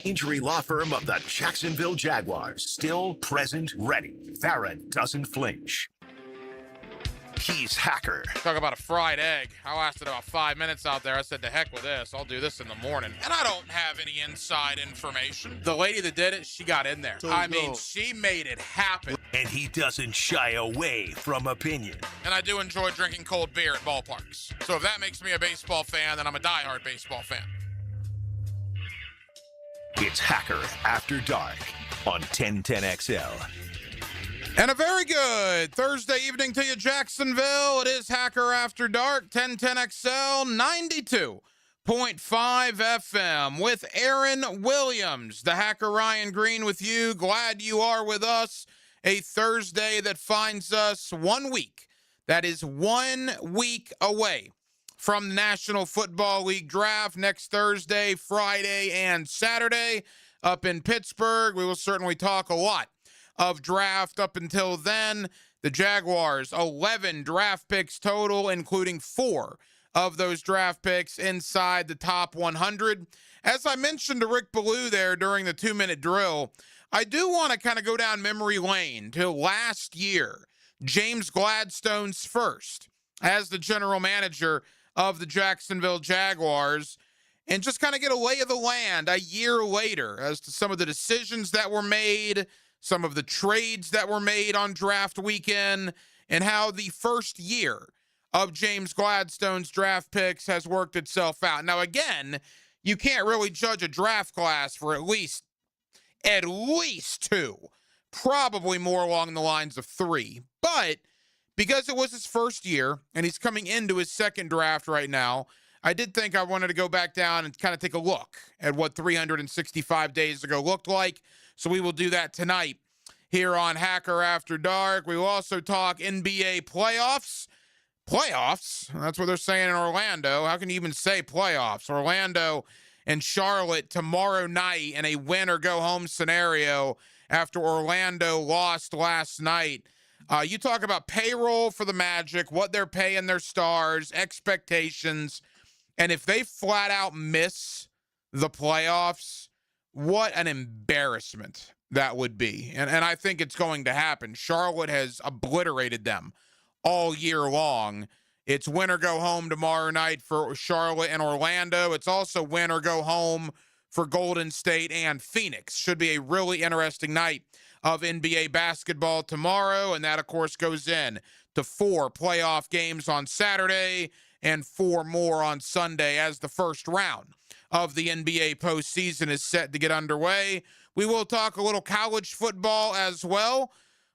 Injury law firm of the Jacksonville Jaguars. Still present, ready. Farah doesn't flinch. He's Hacker. Talk about a fried egg. I lasted about 5 minutes out there. I said, to heck with this. I'll do this in the morning. And I don't have any inside information. The lady that did it, she got in there. She made it happen. And he doesn't shy away from opinion. And I do enjoy drinking cold beer at ballparks. So if that makes me a baseball fan, then I'm a diehard baseball fan. It's Hacker After Dark on 1010XL. And a very good Thursday evening to you, Jacksonville. It is Hacker After Dark, 1010XL 92.5 FM with Aaron Williams. The Hacker Ryan Green with you. Glad you are with us. A Thursday that finds us 1 week. That is 1 week away from the National Football League draft next Thursday, Friday, and Saturday up in Pittsburgh. We will certainly talk a lot of draft up until then. The Jaguars, 11 draft picks total, including 4 of those draft picks inside the top 100. As I mentioned to Rick Ballou there during the 2-minute drill, I do want to kind of go down memory lane to last year, James Gladstone's first as the general manager of the Jacksonville Jaguars, and just kind of get a lay of the land a year later as to some of the decisions that were made, some of the trades that were made on draft weekend, and how the first year of James Gladstone's draft picks has worked itself out. Now, again, you can't really judge a draft class for at least 2, probably more along the lines of 3. But because it was his first year and he's coming into his second draft right now, I did think I wanted to go back down and kind of take a look at what 365 days ago looked like. So we will do that tonight here on Hacker After Dark. We will also talk NBA playoffs. Playoffs? That's what they're saying in Orlando. How can you even say playoffs? Orlando and Charlotte tomorrow night in a win-or-go-home scenario after Orlando lost last night. You talk about payroll for the Magic, what they're paying their stars, expectations, and if they flat out miss the playoffs, what an embarrassment that would be. And I think it's going to happen. Charlotte has obliterated them all year long. It's win or go home tomorrow night for Charlotte and Orlando. It's also win or go home for Golden State and Phoenix. Should be a really interesting night of NBA basketball tomorrow, and that, of course, goes in to 4 playoff games on Saturday and 4 more on Sunday as the first round of the NBA postseason is set to get underway. We will talk a little college football as well.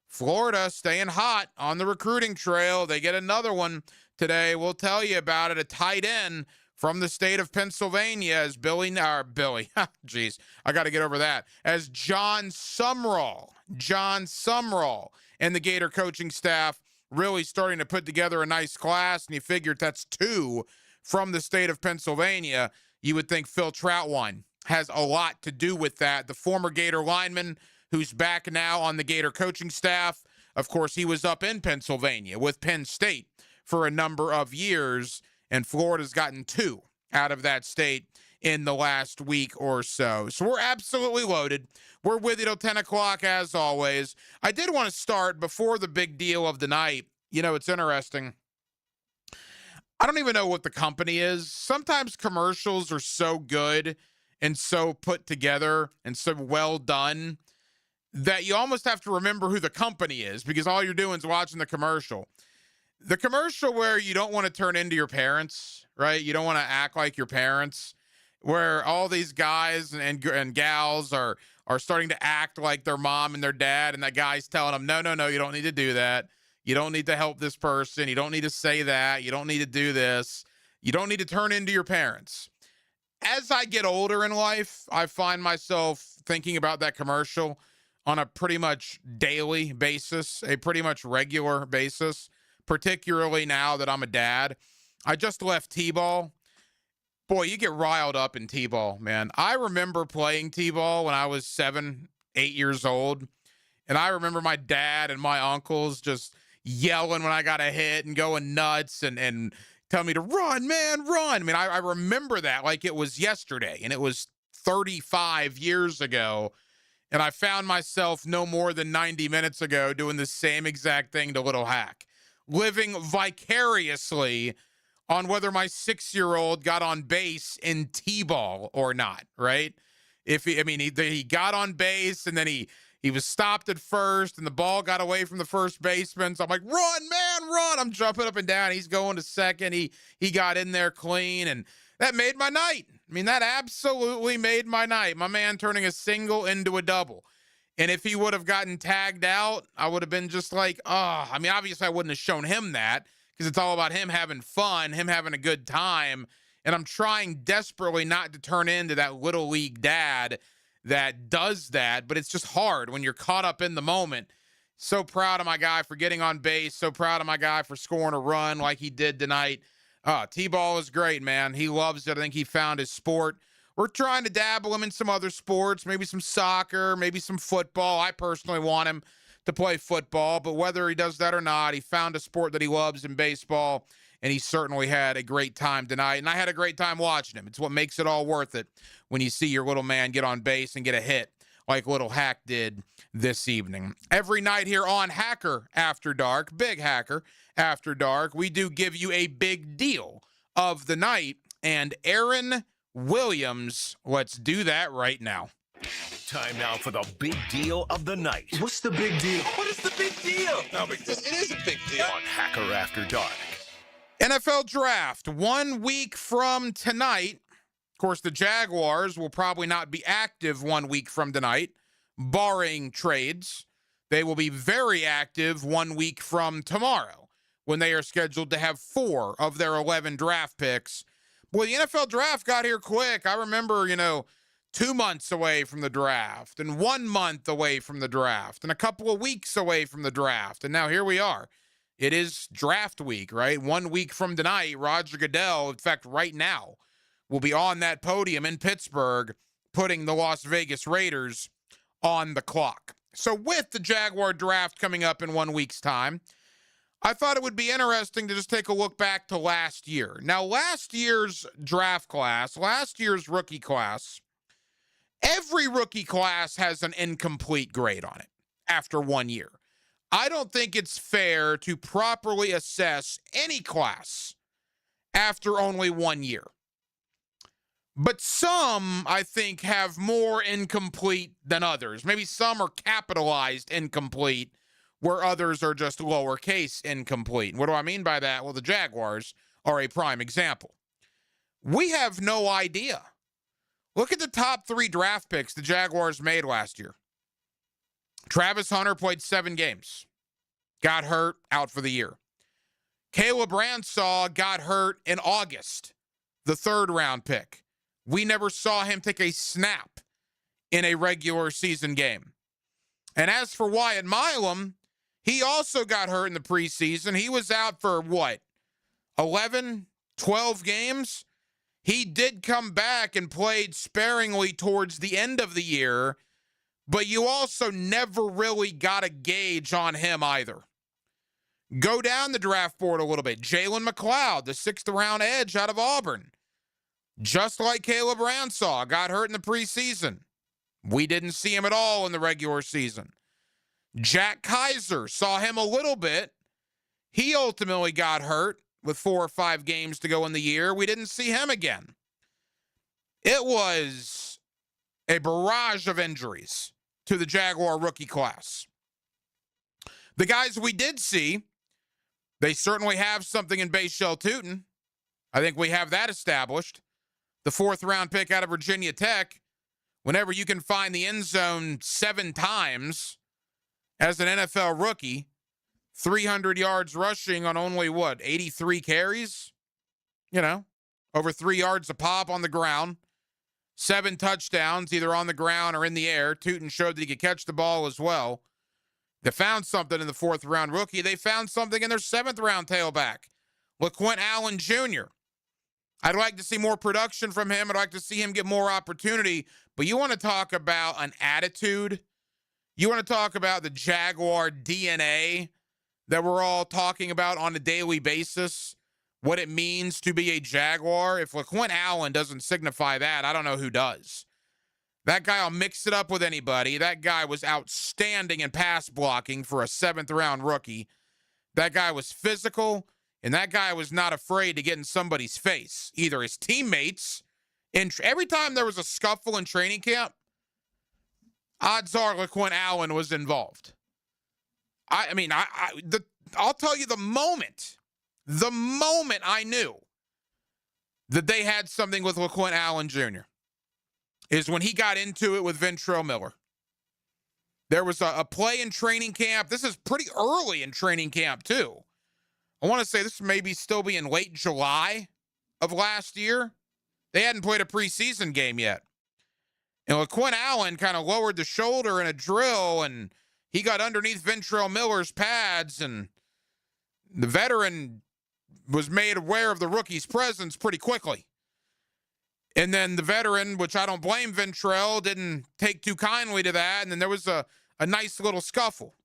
Florida staying hot on the recruiting trail. They get another one today. We'll tell you about it. A tight end from the state of Pennsylvania as geez, I got to get over that, as John Sumrall and the Gator coaching staff really starting to put together a nice class, and you figured that's 2 from the state of Pennsylvania. You would think Phil Troutwine has a lot to do with that. The former Gator lineman who's back now on the Gator coaching staff. Of course, he was up in Pennsylvania with Penn State for a number of years, and Florida's gotten 2 out of that state in the last week or so. So we're absolutely loaded. We're with you till 10 o'clock as always. I did want to start before the big deal of the night. You know, it's interesting. I don't even know what the company is. Sometimes commercials are so good and so put together and so well done that you almost have to remember who the company is, because all you're doing is watching the commercial. The commercial where you don't want to turn into your parents, right? You don't want to act like your parents, where all these guys and gals are starting to act like their mom and their dad, and that guy's telling them, no, you don't need to do that. You don't need to help this person. You don't need to say that. You don't need to do this. You don't need to turn into your parents. As I get older in life, I find myself thinking about that commercial on a pretty much daily basis, a pretty much regular basis, particularly now that I'm a dad. I just left T-ball. Boy, you get riled up in T-ball, man. I remember playing T-ball when I was 7, 8 years old, and I remember my dad and my uncles just yelling when I got a hit and going nuts and telling me to run, man, run. I mean, I remember that like it was yesterday, and it was 35 years ago. And I found myself no more than 90 minutes ago doing the same exact thing to Little Hack, living vicariously on whether my 6-year-old got on base in T-ball or not, right? He got on base and then he was stopped at first and the ball got away from the first baseman. So I'm like, run, man, run. I'm jumping up and down. He's going to second. He got in there clean, and that made my night. I mean, that absolutely made my night. My man turning a single into a double. And if he would have gotten tagged out, I would have been just like, obviously I wouldn't have shown him that because it's all about him having fun, him having a good time. And I'm trying desperately not to turn into that little league dad that does that, but it's just hard when you're caught up in the moment. So proud of my guy for getting on base. So proud of my guy for scoring a run like he did tonight. T-ball is great, man. He loves it. I think he found his sport. We're trying to dabble him in some other sports, maybe some soccer, maybe some football. I personally want him to play football, but whether he does that or not, he found a sport that he loves in baseball, and he certainly had a great time tonight. And I had a great time watching him. It's what makes it all worth it when you see your little man get on base and get a hit like Little Hack did this evening. Every night here on Hacker After Dark, Big Hacker After Dark, we do give you a big deal of the night, and Aaron Williams, let's do that right now. Time now for the big deal of the night. What's the big deal? What is the big deal? No big deal. It is a big deal. On Hacker After Dark. NFL Draft, 1 week from tonight. Of course, the Jaguars will probably not be active 1 week from tonight, barring trades. They will be very active 1 week from tomorrow when they are scheduled to have 4 of their 11 draft picks. Boy, the NFL Draft got here quick. I remember, 2 months away from the draft and 1 month away from the draft and a couple of weeks away from the draft. And now here we are. It is draft week, right? 1 week from tonight, Roger Goodell, in fact, right now, will be on that podium in Pittsburgh, putting the Las Vegas Raiders on the clock. So with the Jaguar draft coming up in 1 week's time, I thought it would be interesting to just take a look back to last year. Now, last year's draft class, last year's rookie class, every rookie class has an incomplete grade on it after 1 year. I don't think it's fair to properly assess any class after only 1 year. But some, I think, have more incomplete than others. Maybe some are capitalized incomplete, where others are just lowercase incomplete. What do I mean by that? Well, the Jaguars are a prime example. We have no idea. Look at the top 3 draft picks the Jaguars made last year. Travis Hunter played 7 games. Got hurt, out for the year. Caleb Ransaw got hurt in August, the 3rd round pick. We never saw him take a snap in a regular season game. And as for Wyatt Milam, he also got hurt in the preseason. He was out for 11, 12 games? He did come back and played sparingly towards the end of the year, but you also never really got a gauge on him either. Go down the draft board a little bit. Jalen McLeod, the 6th round edge out of Auburn. Just like Caleb Ransaw, got hurt in the preseason. We didn't see him at all in the regular season. Jack Kaiser, saw him a little bit. He ultimately got hurt with 4 or 5 games to go in the year. We didn't see him again. It was a barrage of injuries to the Jaguar rookie class. The guys we did see, they certainly have something in Bashal Tutin. I think we have that established. The 4th round pick out of Virginia Tech. Whenever you can find the end zone 7 times as an NFL rookie, 300 yards rushing on only 83 carries? Over 3 yards a pop on the ground. 7 touchdowns, either on the ground or in the air. Tutin showed that he could catch the ball as well. They found something in the 4th round rookie. They found something in their 7th round tailback, LaQuint Allen Jr. I'd like to see more production from him. I'd like to see him get more opportunity. But you want to talk about an attitude? You want to talk about the Jaguar DNA that we're all talking about on a daily basis? What it means to be a Jaguar? If LaQuint Allen doesn't signify that, I don't know who does. That guy will mix it up with anybody. That guy was outstanding in pass blocking for a 7th-round rookie. That guy was physical, and that guy was not afraid to get in somebody's face, either his teammates. And every time there was a scuffle in training camp, odds are LaQuint Allen was involved. I'll tell you the moment I knew that they had something with LaQuint Allen Jr. is when he got into it with Ventrell Miller. There was a play in training camp. This is pretty early in training camp, too. I want to say this may still be in late July of last year. They hadn't played a preseason game yet. And LaQuint Allen kind of lowered the shoulder in a drill, and he got underneath Ventrell Miller's pads, and the veteran was made aware of the rookie's presence pretty quickly. And then the veteran, which I don't blame Ventrell, didn't take too kindly to that, and then there was a nice little scuffle.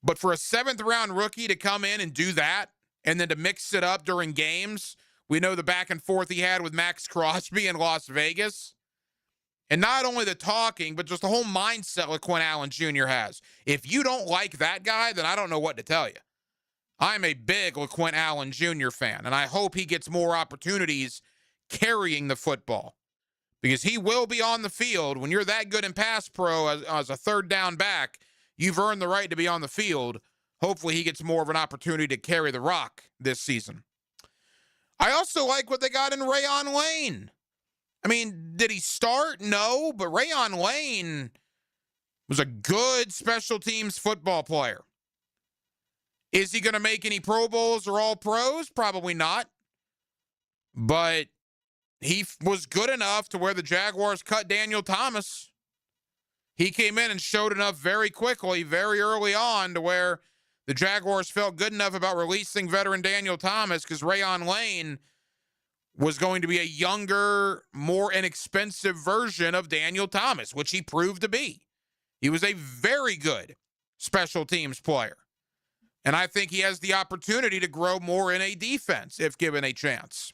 But for a 7th-round rookie to come in and do that, and then to mix it up during games, we know the back and forth he had with Max Crosby in Las Vegas. And not only the talking, but just the whole mindset LaQuint Allen Jr. has. If you don't like that guy, then I don't know what to tell you. I'm a big LaQuint Allen Jr. fan, and I hope he gets more opportunities carrying the football, because he will be on the field. When you're that good in pass pro as a 3rd down back, you've earned the right to be on the field. Hopefully he gets more of an opportunity to carry the rock this season. I also like what they got in Rayon Lane. I mean, did he start? No, but Rayon Lane was a good special teams football player. Is he going to make any Pro Bowls or All Pros? Probably not. But he was good enough to where the Jaguars cut Daniel Thomas. He came in and showed enough very quickly, very early on, to where the Jaguars felt good enough about releasing veteran Daniel Thomas, because Rayon Lane was going to be a younger, more inexpensive version of Daniel Thomas, which he proved to be. He was a very good special teams player. And I think he has the opportunity to grow more in a defense if given a chance.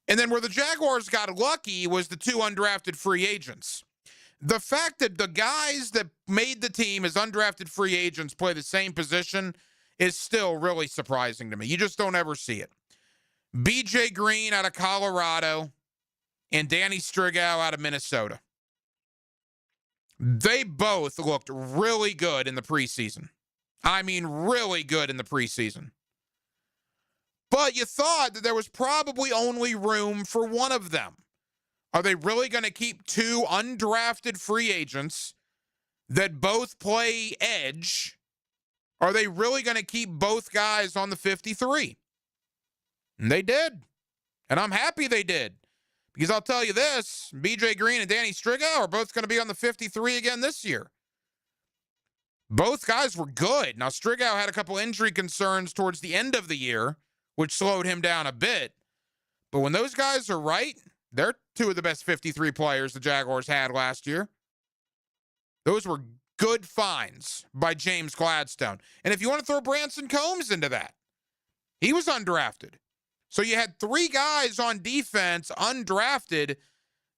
And then where the Jaguars got lucky was the 2 undrafted free agents. The fact that the guys that made the team as undrafted free agents play the same position is still really surprising to me. You just don't ever see it. B.J. Green out of Colorado and Danny Strigow out of Minnesota. They both looked really good in the preseason. I mean, really good in the preseason. But you thought that there was probably only room for one of them. Are they really going to keep 2 undrafted free agents that both play edge? Are they really going to keep both guys on the 53? And they did. And I'm happy they did. Because I'll tell you this, B.J. Green and Danny Strigow are both going to be on the 53 again this year. Both guys were good. Now, Strigow had a couple injury concerns towards the end of the year, which slowed him down a bit. But when those guys are right, they're 2 of the best 53 players the Jaguars had last year. Those were good finds by James Gladstone. And if you want to throw Branson Combs into that, he was undrafted. So you had 3 guys on defense undrafted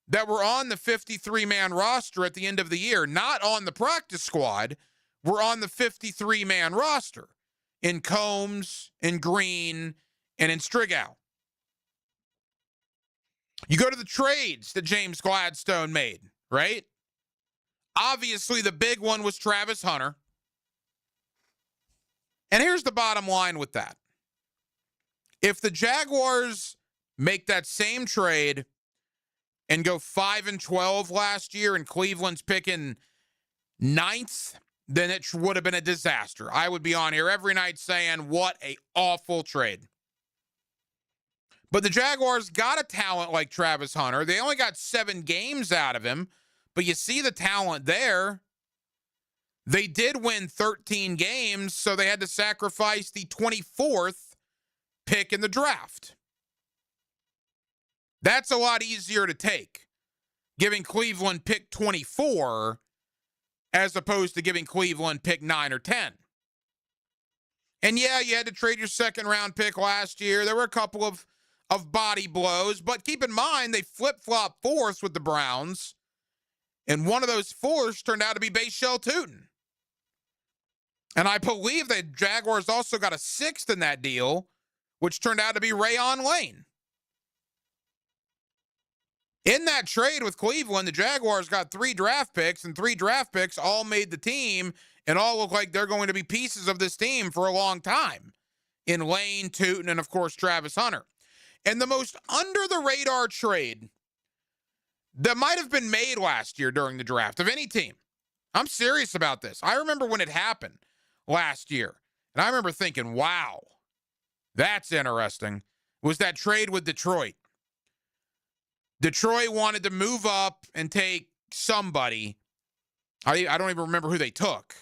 that were on the 53-man roster at the end of the year, not on the practice squad, were on the 53-man roster in Combs, in Green, and in Strigow. You go to the trades that James Gladstone made, right? Obviously, the big one was Travis Hunter. And here's the bottom line with that. If the Jaguars make that same trade and go 5-12 last year and Cleveland's picking 9th, then it would have been a disaster. I would be on here every night saying, what a awful trade. But the Jaguars got a talent like Travis Hunter. They only got 7 games out of him, but you see the talent there. They did win 13 games, so they had to sacrifice the 24th pick in the draft. That's a lot easier to take, giving Cleveland pick 24 as opposed to giving Cleveland pick 9 or 10. And yeah, you had to trade your 2nd-round pick last year. There were a couple of body blows, but keep in mind they flip-flop 4th with the Browns And one of those fours turned out to be Bayshell Tootin. And I believe that Jaguars also got a sixth in that deal, which turned out to be Rayon Lane. In that trade with Cleveland, the Jaguars got 3 draft picks, and 3 draft picks all made the team and all look like they're going to be pieces of this team for a long time. In Lane, Tootin, and of course, Travis Hunter. And the most under-the-radar trade that might have been made last year during the draft of any team. I'm serious about this. I remember when it happened last year, and I remember thinking, wow, that's interesting, was that trade with Detroit. Detroit wanted to move up and take somebody. I don't even remember who they took.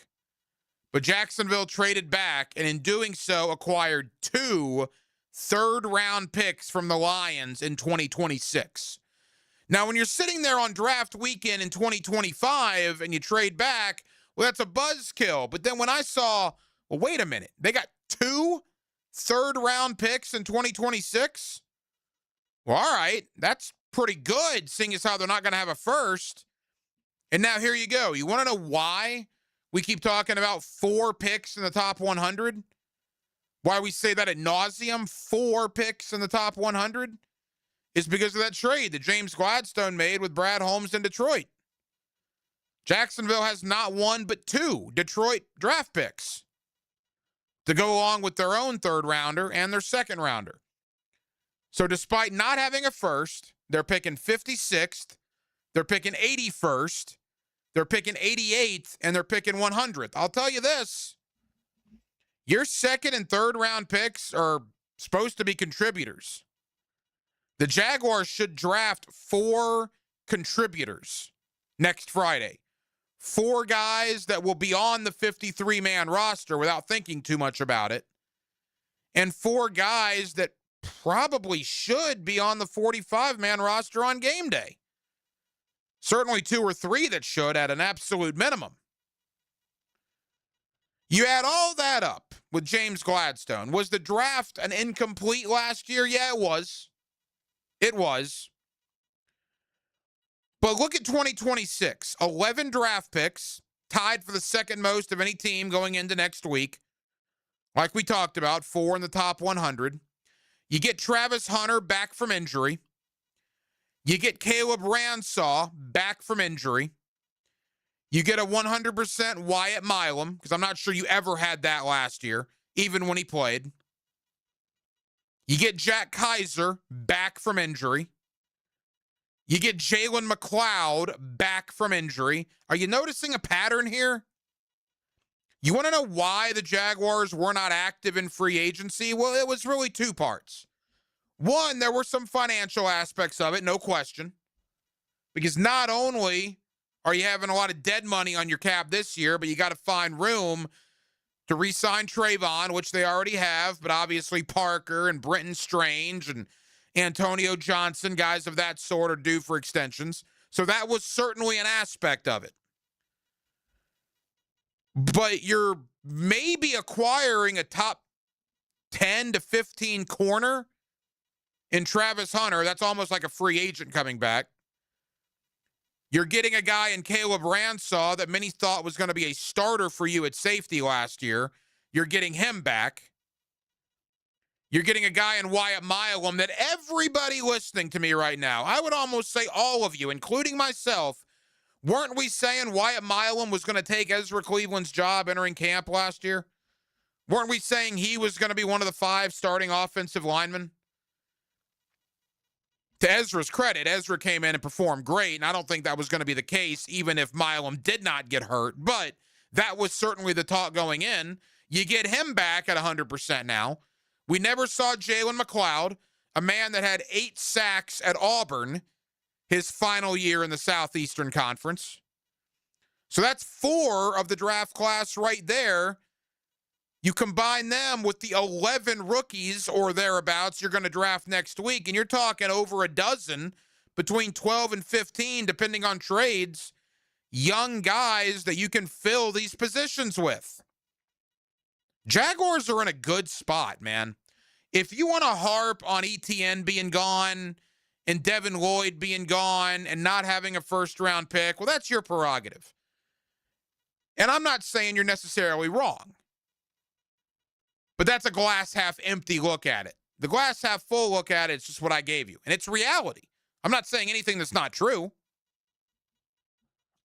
But Jacksonville traded back, and in doing so, acquired 2 third-round picks from the Lions in 2026. Now, when you're sitting there on draft weekend in 2025 and you trade back, well, that's a buzzkill. But then when I saw, well, wait a minute, they got 2 third-round picks in 2026? Well, all right, that's pretty good, seeing as how they're not going to have a first. And now here you go. You want to know why we keep talking about 4 picks in the top 100? Why we say that ad nauseum, 4 picks in the top 100? Is because of that trade that James Gladstone made with Brad Holmes in Detroit. Jacksonville has not 1 but 2 Detroit draft picks to go along with their own third rounder and their second rounder. So despite not having a first, they're picking 56th, they're picking 81st, they're picking 88th, and they're picking 100th. I'll tell you this, your second and third round picks are supposed to be contributors. The Jaguars should draft 4 contributors next Friday. 4 guys that will be on the 53-man roster without thinking too much about it. And 4 guys that probably should be on the 45-man roster on game day. Certainly 2 or 3 that should at an absolute minimum. You add all that up with James Gladstone. Was the draft an incomplete last year? Yeah, it was. It was. But look at 2026. 11 draft picks, tied for the second most of any team going into next week. Like we talked about, 4 in the top 100. You get Travis Hunter back from injury. You get Caleb Ransaw back from injury. You get a 100% Wyatt Milam, because I'm not sure you ever had that last year, even when he played. You get Jack Kaiser back from injury. You get Jalen McLeod back from injury. Are you noticing a pattern here? You want to know why the Jaguars were not active in free agency? Well, it was really 2 parts. One, there were some financial aspects of it, no question. Because not only are you having a lot of dead money on your cap this year, but you got to find room to re-sign Trayvon, which they already have, but obviously Parker and Brenton Strange and Antonio Johnson, guys of that sort, are due for extensions. So that was certainly an aspect of it. But you're maybe acquiring a top 10 to 15 corner in Travis Hunter. That's almost like a free agent coming back. You're getting a guy in Caleb Ransaw that many thought was going to be a starter for you at safety last year. You're getting him back. You're getting a guy in Wyatt Milam that everybody listening to me right now, I would almost say all of you, including myself, weren't we saying Wyatt Milam was going to take Ezra Cleveland's job entering camp last year? Weren't we saying he was going to be one of the 5 starting offensive linemen? To Ezra's credit, Ezra came in and performed great, and I don't think that was going to be the case even if Milam did not get hurt, but that was certainly the talk going in. You get him back at 100% now. We never saw Jalen McLeod, a man that had 8 sacks at Auburn his final year in the Southeastern Conference. So that's 4 of the draft class right there. You combine them with the 11 rookies or thereabouts you're going to draft next week, and you're talking over a dozen, between 12 and 15, depending on trades, young guys that you can fill these positions with. Jaguars are in a good spot, man. If you want to harp on ETN being gone and Devin Lloyd being gone and not having a first-round pick, well, that's your prerogative. And I'm not saying you're necessarily wrong. But that's a glass half empty look at it. The glass half full look at it is just what I gave you. And it's reality. I'm not saying anything that's not true.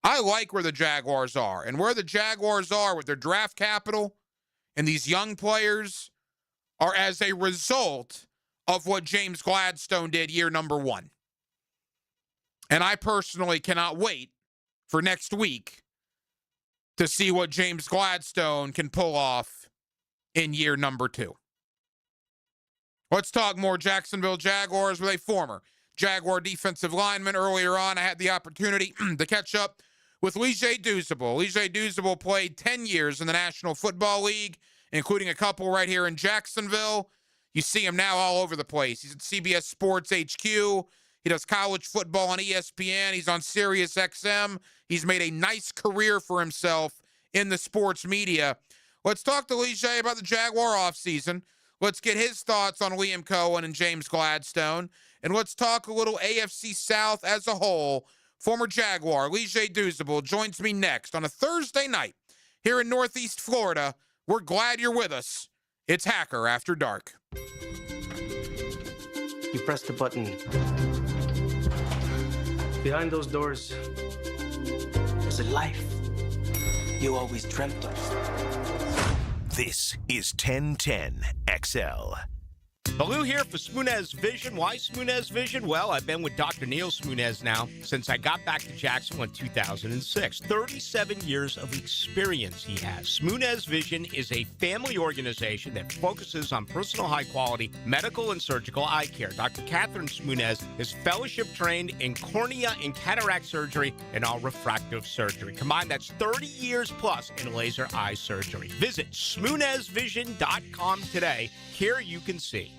I like where the Jaguars are. And where the Jaguars are with their draft capital and these young players are as a result of what James Gladstone did year number 1. And I personally cannot wait for next week to see what James Gladstone can pull off in year number 2. Let's talk more Jacksonville Jaguars with a former Jaguar defensive lineman. Earlier on, I had the opportunity to catch up with Lige Douzable. Lige Douzable played 10 years in the National Football League, including a couple right here in Jacksonville. You see him now all over the place. He's at CBS Sports HQ. He does college football on ESPN. He's on Sirius XM. He's made a nice career for himself in the sports media. Let's talk to Lige about the Jaguar offseason. Let's get his thoughts on Liam Cohen and James Gladstone. And let's talk a little AFC South as a whole. Former Jaguar Lige Douzable joins me next on a Thursday night here in Northeast Florida. We're glad you're with us. It's Hacker After Dark. You press the button. Behind those doors, there's a life you always dreamt of. This is 1010 XL. Baloo here for Smunez Vision. Why Smunez Vision? Well, I've been with Dr. Neil Smunez now since I got back to Jacksonville in 2006. 37 years of experience he has. Smunez Vision is a family organization that focuses on personal high-quality medical and surgical eye care. Dr. Catherine Smunez is fellowship trained in cornea and cataract surgery and all refractive surgery. Combined, that's 30 years plus in laser eye surgery. Visit SmunezVision.com today. Here you can see.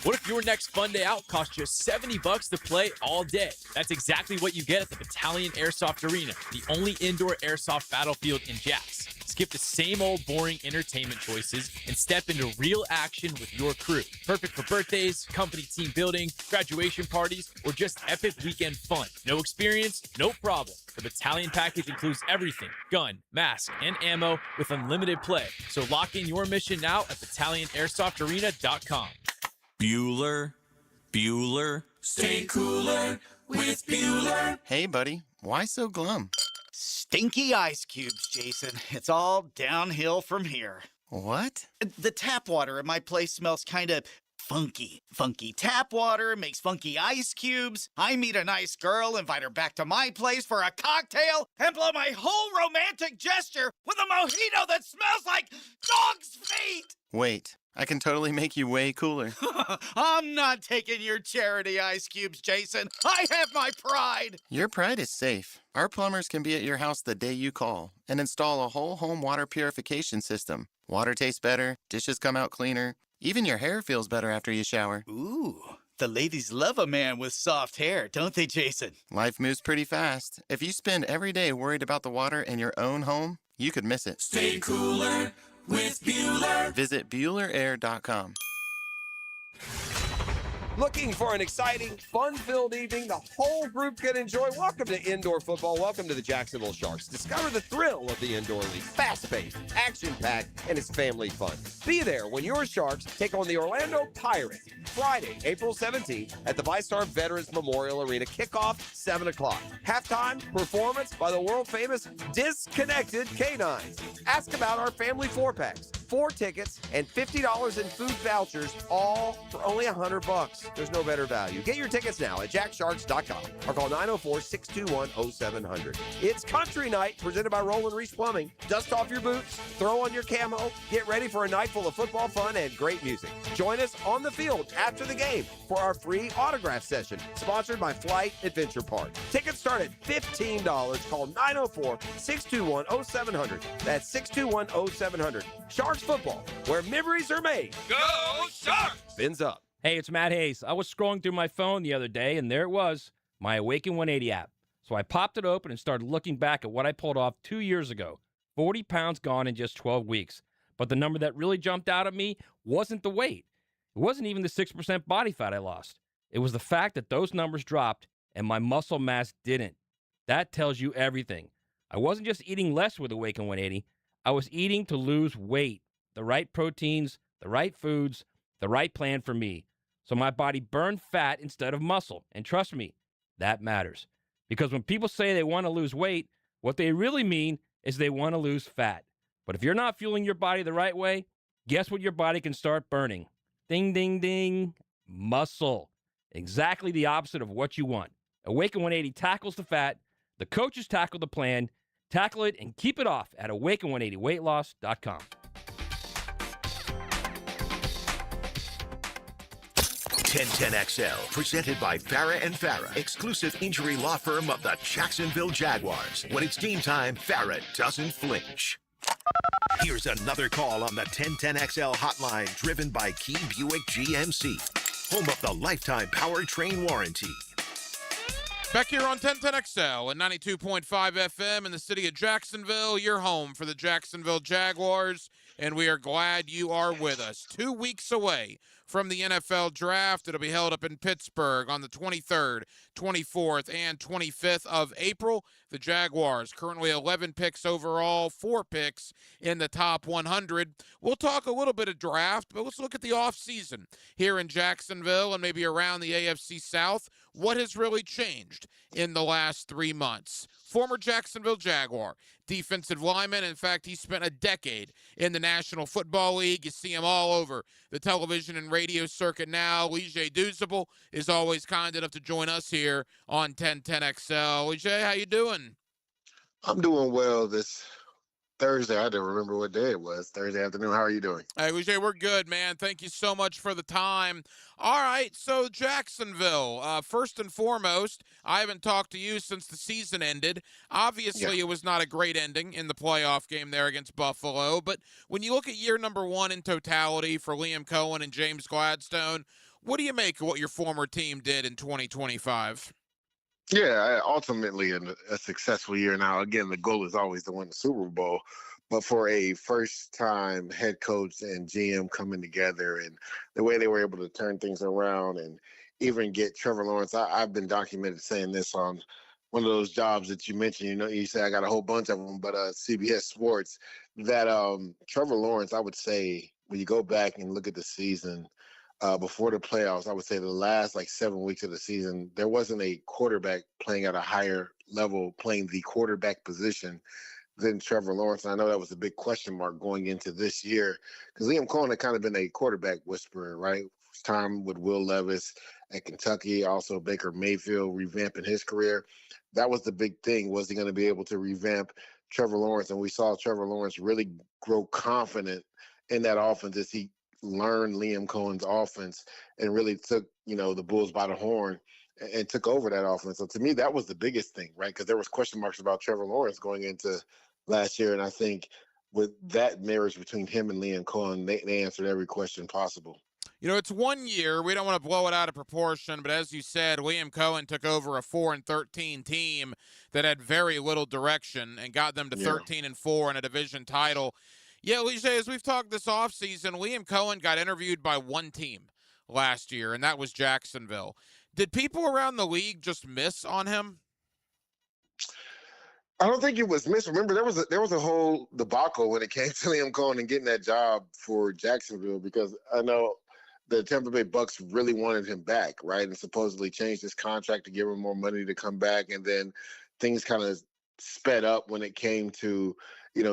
What if your next fun day out costs you $70 to play all day? That's exactly what you get at the Battalion Airsoft Arena, the only indoor airsoft battlefield in Jacks. Skip the same old boring entertainment choices and step into real action with your crew. Perfect for birthdays, company team building, graduation parties, or just epic weekend fun. No experience? No problem. The Battalion package includes everything: gun, mask, and ammo with unlimited play. So lock in your mission now at BattalionAirsoftArena.com. Bueller, stay cooler with Bueller. Hey, buddy, why so glum? Stinky ice cubes, Jason. It's all downhill from here. What? The tap water at my place smells kind of funky. Funky tap water makes funky ice cubes. I meet a nice girl, invite her back to my place for a cocktail, and blow my whole romantic gesture with a mojito that smells like dog's feet. Wait, I can totally make you way cooler. I'm not taking your charity ice cubes, Jason. I have my pride. Your pride is safe. Our plumbers can be at your house the day you call and install a whole home water purification system. Water tastes better, dishes come out cleaner, even your hair feels better after you shower. Ooh, the ladies love a man with soft hair, don't they, Jason? Life moves pretty fast. If you spend every day worried about the water in your own home, you could miss it. Stay cooler with Bueller. Visit BuellerAir.com. Looking for an exciting, fun-filled evening the whole group can enjoy? Welcome to indoor football. Welcome to the Jacksonville Sharks. Discover the thrill of the indoor league. Fast-paced, action-packed, and it's family fun. Be there when your Sharks take on the Orlando Pirates Friday, April 17th at the VyStar Veterans Memorial Arena. Kickoff, 7 o'clock. Halftime performance by the world-famous Disconnected Canines. Ask about our family four-packs. 4 tickets and $50 in food vouchers, all for only $100. There's no better value. Get your tickets now at jacksharks.com or call 904-621-0700. It's country night presented by Roland Reese Plumbing. Dust off your boots, throw on your camo, get ready for a night full of football fun and great music. Join us on the field after the game for our free autograph session, sponsored by Flight Adventure Park. Tickets start at $15. Call 904-621-0700. That's 621-0700. Sharks football, where memories are made. Go Sharks! Fins up. Hey, it's Matt Hayes. I was scrolling through my phone the other day, and there it was, my Awaken 180 app. So I popped it open and started looking back at what I pulled off 2 years ago. 40 pounds gone in just 12 weeks. But the number that really jumped out at me wasn't the weight. It wasn't even the 6% body fat I lost. It was the fact that those numbers dropped and my muscle mass didn't. That tells you everything. I wasn't just eating less with Awaken 180. I was eating to lose weight, the right proteins, the right foods, the right plan for me. So my body burned fat instead of muscle. And trust me, that matters. Because when people say they want to lose weight, what they really mean is they want to lose fat. But if you're not fueling your body the right way, guess what your body can start burning? Ding, ding, ding. Muscle. Exactly the opposite of what you want. Awaken 180 tackles the fat. The coaches tackle the plan. Tackle it and keep it off at awaken180weightloss.com. 1010XL, presented by Farah and Farah, exclusive injury law firm of the Jacksonville Jaguars. When it's game time, Farah doesn't flinch. Here's another call on the 1010XL hotline, driven by Key Buick GMC, home of the lifetime powertrain warranty. Back here on 1010XL and 92.5 FM in the city of Jacksonville, your home for the Jacksonville Jaguars, and we are glad you are with us. 2 weeks away from the NFL Draft. It'll be held up in Pittsburgh on the 23rd, 24th, and 25th of April. The Jaguars currently 11 picks overall, 4 picks in the top 100. We'll talk a little bit of draft, but let's look at the offseason here in Jacksonville and maybe around the AFC South. What has really changed in the last 3 months? Former Jacksonville Jaguar defensive lineman. In fact, he spent a decade in the National Football League. You see him all over the television and radio circuit now. Lige Douzable is always kind enough to join us here on 1010XL. Lige, how you doing? I'm doing well this Thursday. I don't remember what day it was. Thursday afternoon. How are you doing? Hey, Lige, we're good, man. Thank you so much for the time. All right, so Jacksonville, first and foremost, I haven't talked to you since the season ended. Obviously, It was not a great ending in the playoff game there against Buffalo, but when you look at year number 1 in totality for Liam Cohen and James Gladstone, what do you make of what your former team did in 2025? Yeah, ultimately a successful year. Now, again, the goal is always to win the Super Bowl, but for a first-time head coach and GM coming together and the way they were able to turn things around and even get Trevor Lawrence, I've been documented saying this on one of those jobs that you mentioned. You know, you say I got a whole bunch of them, but CBS Sports, that Trevor Lawrence, I would say, when you go back and look at the season, before the playoffs, I would say the last 7 weeks of the season, there wasn't a quarterback playing at a higher level, playing the quarterback position than Trevor Lawrence. And I know that was a big question mark going into this year because Liam Cohen had kind of been a quarterback whisperer, right? First time with Will Levis at Kentucky, also Baker Mayfield revamping his career. That was the big thing. Was he going to be able to revamp Trevor Lawrence? And we saw Trevor Lawrence really grow confident in that offense as he learned Liam Cohen's offense and really took, the Bulls by the horn and took over that offense. So to me, that was the biggest thing, right? Because there was question marks about Trevor Lawrence going into last year. And I think with that marriage between him and Liam Cohen, they answered every question possible. It's 1 year. We don't want to blow it out of proportion, but as you said, Liam Cohen took over a 4-13 team that had very little direction and got them to 13-4 in a division title. Yeah, Lige, as we've talked this offseason, Liam Cohen got interviewed by one team last year, and that was Jacksonville. Did people around the league just miss on him? I don't think it was missed. Remember, there was a whole debacle when it came to Liam Cohen and getting that job for Jacksonville, because I know the Tampa Bay Bucks really wanted him back, right? And supposedly changed his contract to give him more money to come back. And then things kind of sped up when it came to,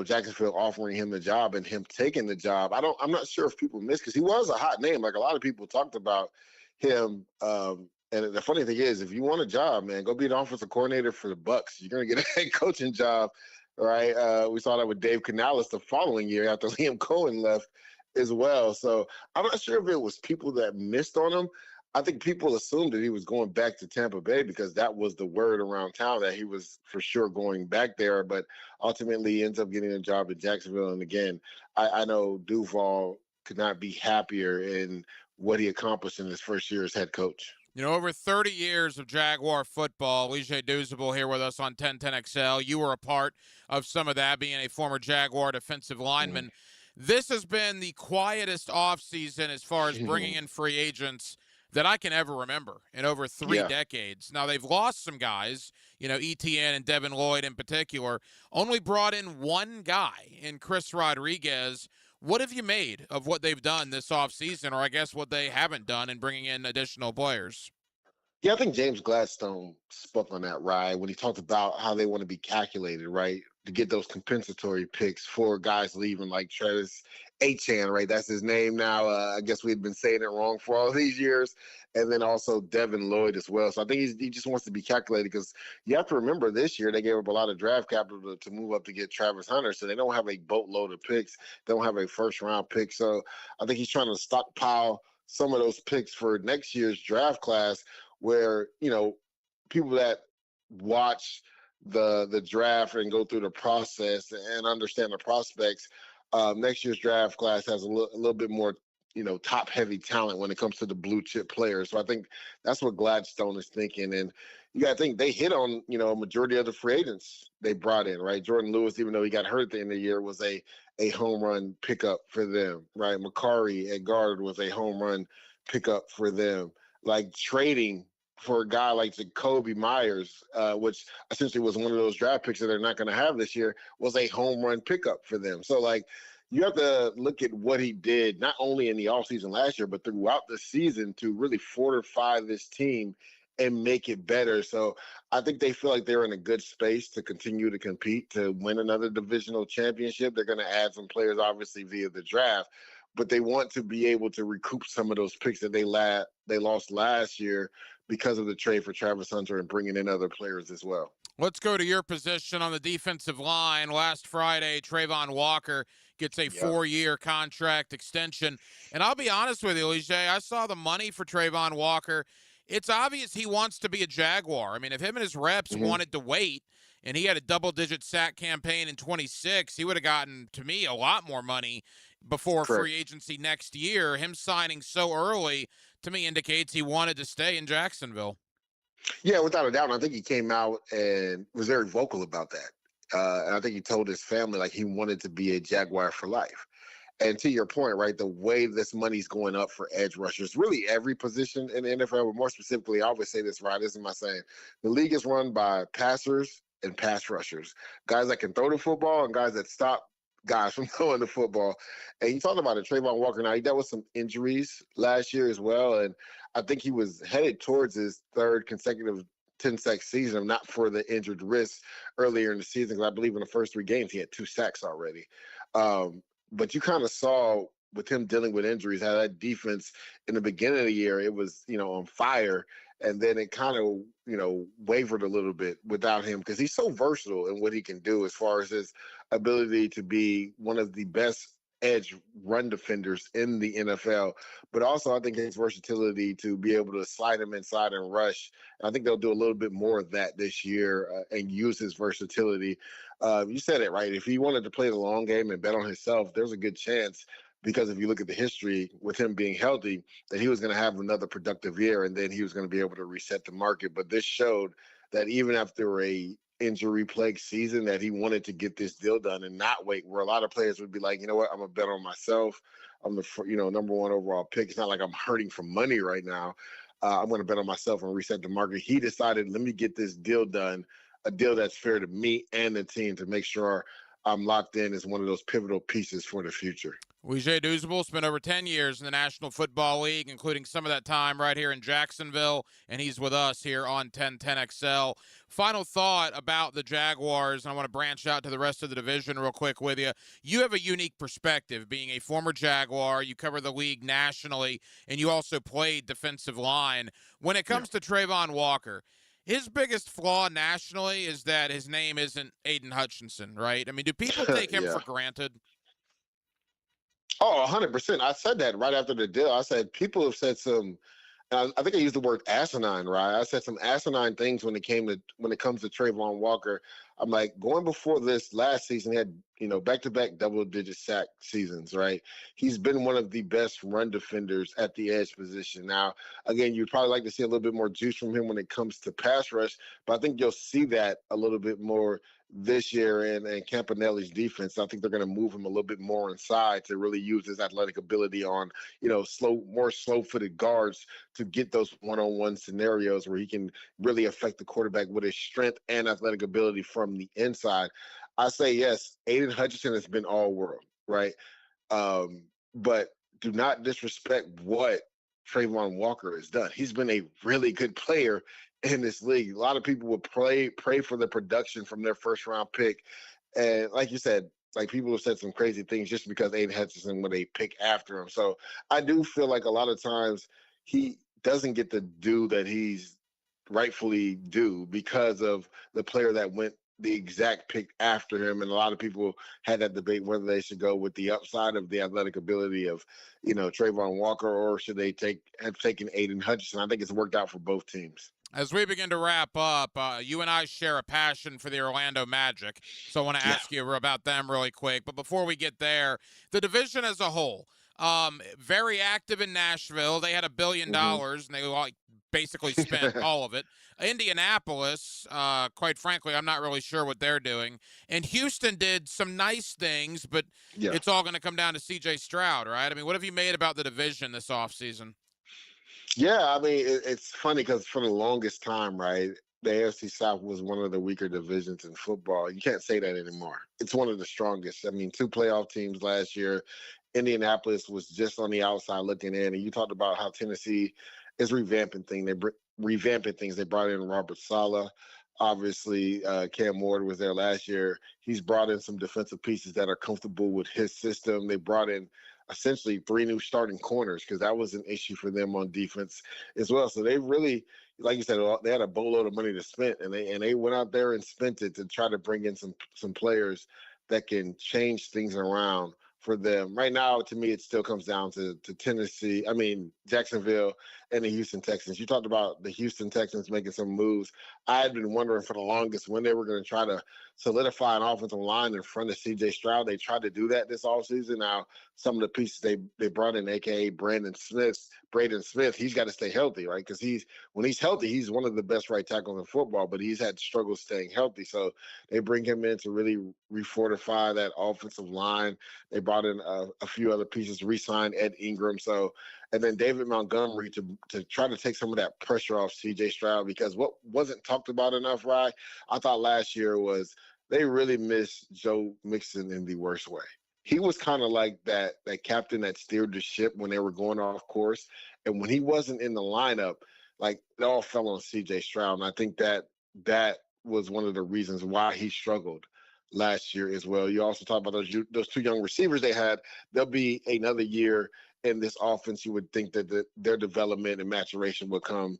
Jacksonville offering him the job and him taking the job. I'm not sure if people missed, because he was a hot name. Like, a lot of people talked about him. And the funny thing is, if you want a job, man, go be the offensive coordinator for the Bucks. You're going to get a head coaching job, right? We saw that with Dave Canales the following year after Liam Cohen left as well. So I'm not sure if it was people that missed on him. I think people assumed that he was going back to Tampa Bay because that was the word around town, that he was for sure going back there. But ultimately, he ends up getting a job at Jacksonville. And again, I know Duval could not be happier in what he accomplished in his first year as head coach. Over 30 years of Jaguar football. Lige Douzable here with us on 1010XL. You were a part of some of that, being a former Jaguar defensive lineman. This has been the quietest offseason as far as bringing in free agents that I can ever remember in over 3 Yeah. decades. Now, they've lost some guys, ETN and Devin Lloyd in particular, only brought in one guy in Chris Rodriguez. What have you made of what they've done this offseason, or I guess what they haven't done in bringing in additional players? Yeah, I think James Gladstone spoke on that, right, when he talked about how they want to be calculated, right, to get those compensatory picks for guys leaving like Travis Achan, right? That's his name now. I guess we had been saying it wrong for all these years. And then also Devin Lloyd as well. So I think he just wants to be calculated because you have to remember this year they gave up a lot of draft capital to move up to get Travis Hunter. So they don't have a boatload of picks. They don't have a first-round pick. So I think he's trying to stockpile some of those picks for next year's draft class where, people that watch the draft and go through the process and understand the prospects, next year's draft class has a little bit more, top heavy talent when it comes to the blue chip players. So I think that's what Gladstone is thinking. And you got to think they hit on, a majority of the free agents they brought in, right? Jordan Lewis, even though he got hurt at the end of the year, was a home run pickup for them, right? Makari at guard was a home run pickup for them. Like trading for a guy like Jacoby Myers, which essentially was one of those draft picks that they're not going to have this year, was a home run pickup for them. So, you have to look at what he did, not only in the offseason last year, but throughout the season to really fortify this team and make it better. So I think they feel like they're in a good space to continue to compete, to win another divisional championship. They're going to add some players, obviously, via the draft, but they want to be able to recoup some of those picks that they lost last year because of the trade for Travis Hunter and bringing in other players as well. Let's go to your position on the defensive line. Last Friday, Trayvon Walker gets a 4-year contract extension. And I'll be honest with you, Lige, I saw the money for Trayvon Walker. It's obvious he wants to be a Jaguar. I mean, if him and his reps wanted to wait and he had a double-digit sack campaign in 26, he would have gotten, to me, a lot more money before free agency next year. Him signing so early, to me, indicates he wanted to stay in Jacksonville. Yeah, without a doubt. And I think he came out and was very vocal about that. And I think he told his family he wanted to be a Jaguar for life. And to your point, right, the way this money's going up for edge rushers, really every position in the NFL, but more specifically, I always say this, right, this is my saying, the league is run by passers and pass rushers, guys that can throw the football and guys that stop guys from throwing the football. And you talked about it, Trayvon Walker. Now, he dealt with some injuries last year as well, and I think he was headed towards his third consecutive 10-sack season, not for the injured wrist earlier in the season, because I believe in the first 3 games he had 2 sacks already. But you kind of saw with him dealing with injuries how that defense in the beginning of the year, it was, on fire. And then it kind of, wavered a little bit without him because he's so versatile in what he can do as far as his ability to be one of the best edge run defenders in the NFL, but also I think his versatility to be able to slide him inside and rush. And I think they'll do a little bit more of that this year and use his versatility. You said it right. If he wanted to play the long game and bet on himself, there's a good chance, because if you look at the history with him being healthy, that he was going to have another productive year and then he was going to be able to reset the market. But this showed that even after a injury-plagued season, that he wanted to get this deal done and not wait, where a lot of players would be like, you know what, I'm going to bet on myself. I'm the number 1 overall pick. It's not like I'm hurting for money right now. I'm going to bet on myself and reset the market. He decided, let me get this deal done, a deal that's fair to me and the team, to make sure I'm locked in as one of those pivotal pieces for the future. Oujay Douzable spent over 10 years in the National Football League, including some of that time right here in Jacksonville, and he's with us here on 1010XL. Final thought about the Jaguars, and I want to branch out to the rest of the division real quick with you. You have a unique perspective, being a former Jaguar. You cover the league nationally, and you also played defensive line. When it comes to Trayvon Walker, his biggest flaw nationally is that his name isn't Aiden Hutchinson, right? I mean, do people take him for granted? Oh, 100%. I said that right after the deal. I said people have said some, and I think I used the word asinine, right? I said some asinine things when it comes to Trayvon Walker. I'm like, going before this last season, he had, back-to-back double-digit sack seasons, right? He's been one of the best run defenders at the edge position. Now, again, you'd probably like to see a little bit more juice from him when it comes to pass rush, but I think you'll see that a little bit more this year in Campanelli's defense. I think they're going to move him a little bit more inside to really use his athletic ability on, more slow-footed guards to get those one-on-one scenarios where he can really affect the quarterback with his strength and athletic ability from the inside. I say yes, Aiden Hutchinson has been all world, right? But do not disrespect what Trayvon Walker has done. He's been a really good player in this league. A lot of people would pray for the production from their first round pick. And like you said, like people have said some crazy things just because Aiden Hutchinson when they pick after him. So I do feel like a lot of times he doesn't get the due that he's rightfully due because of the player that went the exact pick after him. And a lot of people had that debate whether they should go with the upside of the athletic ability of, Trayvon Walker, or should they have taken Aiden Hutchinson. I think it's worked out for both teams. As we begin to wrap up, you and I share a passion for the Orlando Magic, so I want to ask you about them really quick. But before we get there, the division as a whole, very active in Nashville. They had $1 billion, and they basically spent all of it. Indianapolis, quite frankly, I'm not really sure what they're doing. And Houston did some nice things, but it's all going to come down to C.J. Stroud, right? I mean, what have you made about the division this offseason? Yeah, I mean, it's funny because for the longest time, right, the AFC South was one of the weaker divisions in football. You can't say that anymore. It's one of the strongest. I mean, 2 playoff teams last year. Indianapolis was just on the outside looking in. And you talked about how Tennessee is revamping things. They brought in Robert Saleh. Obviously, Cam Ward was there last year. He's brought in some defensive pieces that are comfortable with his system. They brought in essentially 3 new starting corners because that was an issue for them on defense as well. So they really, like you said, they had a boatload of money to spend, and they went out there and spent it to try to bring in some players that can change things around for them. Right now, to me, it still comes down to Jacksonville and the Houston Texans. You talked about the Houston Texans making some moves. I had been wondering for the longest when they were going to try to solidify an offensive line in front of C.J. Stroud. They tried to do that this offseason. Now, some of the pieces they brought in, a.k.a. Braden Smith, he's got to stay healthy, right? Because when he's healthy, he's one of the best right tackles in football, but he's had struggles staying healthy. So they bring him in to really refortify that offensive line. They brought in a few other pieces, re-signed Ed Ingram. And then David Montgomery to try to take some of that pressure off C.J. Stroud, because what wasn't talked about enough, Rye, I thought last year was they really missed Joe Mixon in the worst way. He was kind of like that captain that steered the ship when they were going off course. And when he wasn't in the lineup, like it all fell on C.J. Stroud. And I think that was one of the reasons why he struggled last year as well. You also talk about those 2 young receivers they had. There'll be another year in this offense. You would think that their development and maturation would come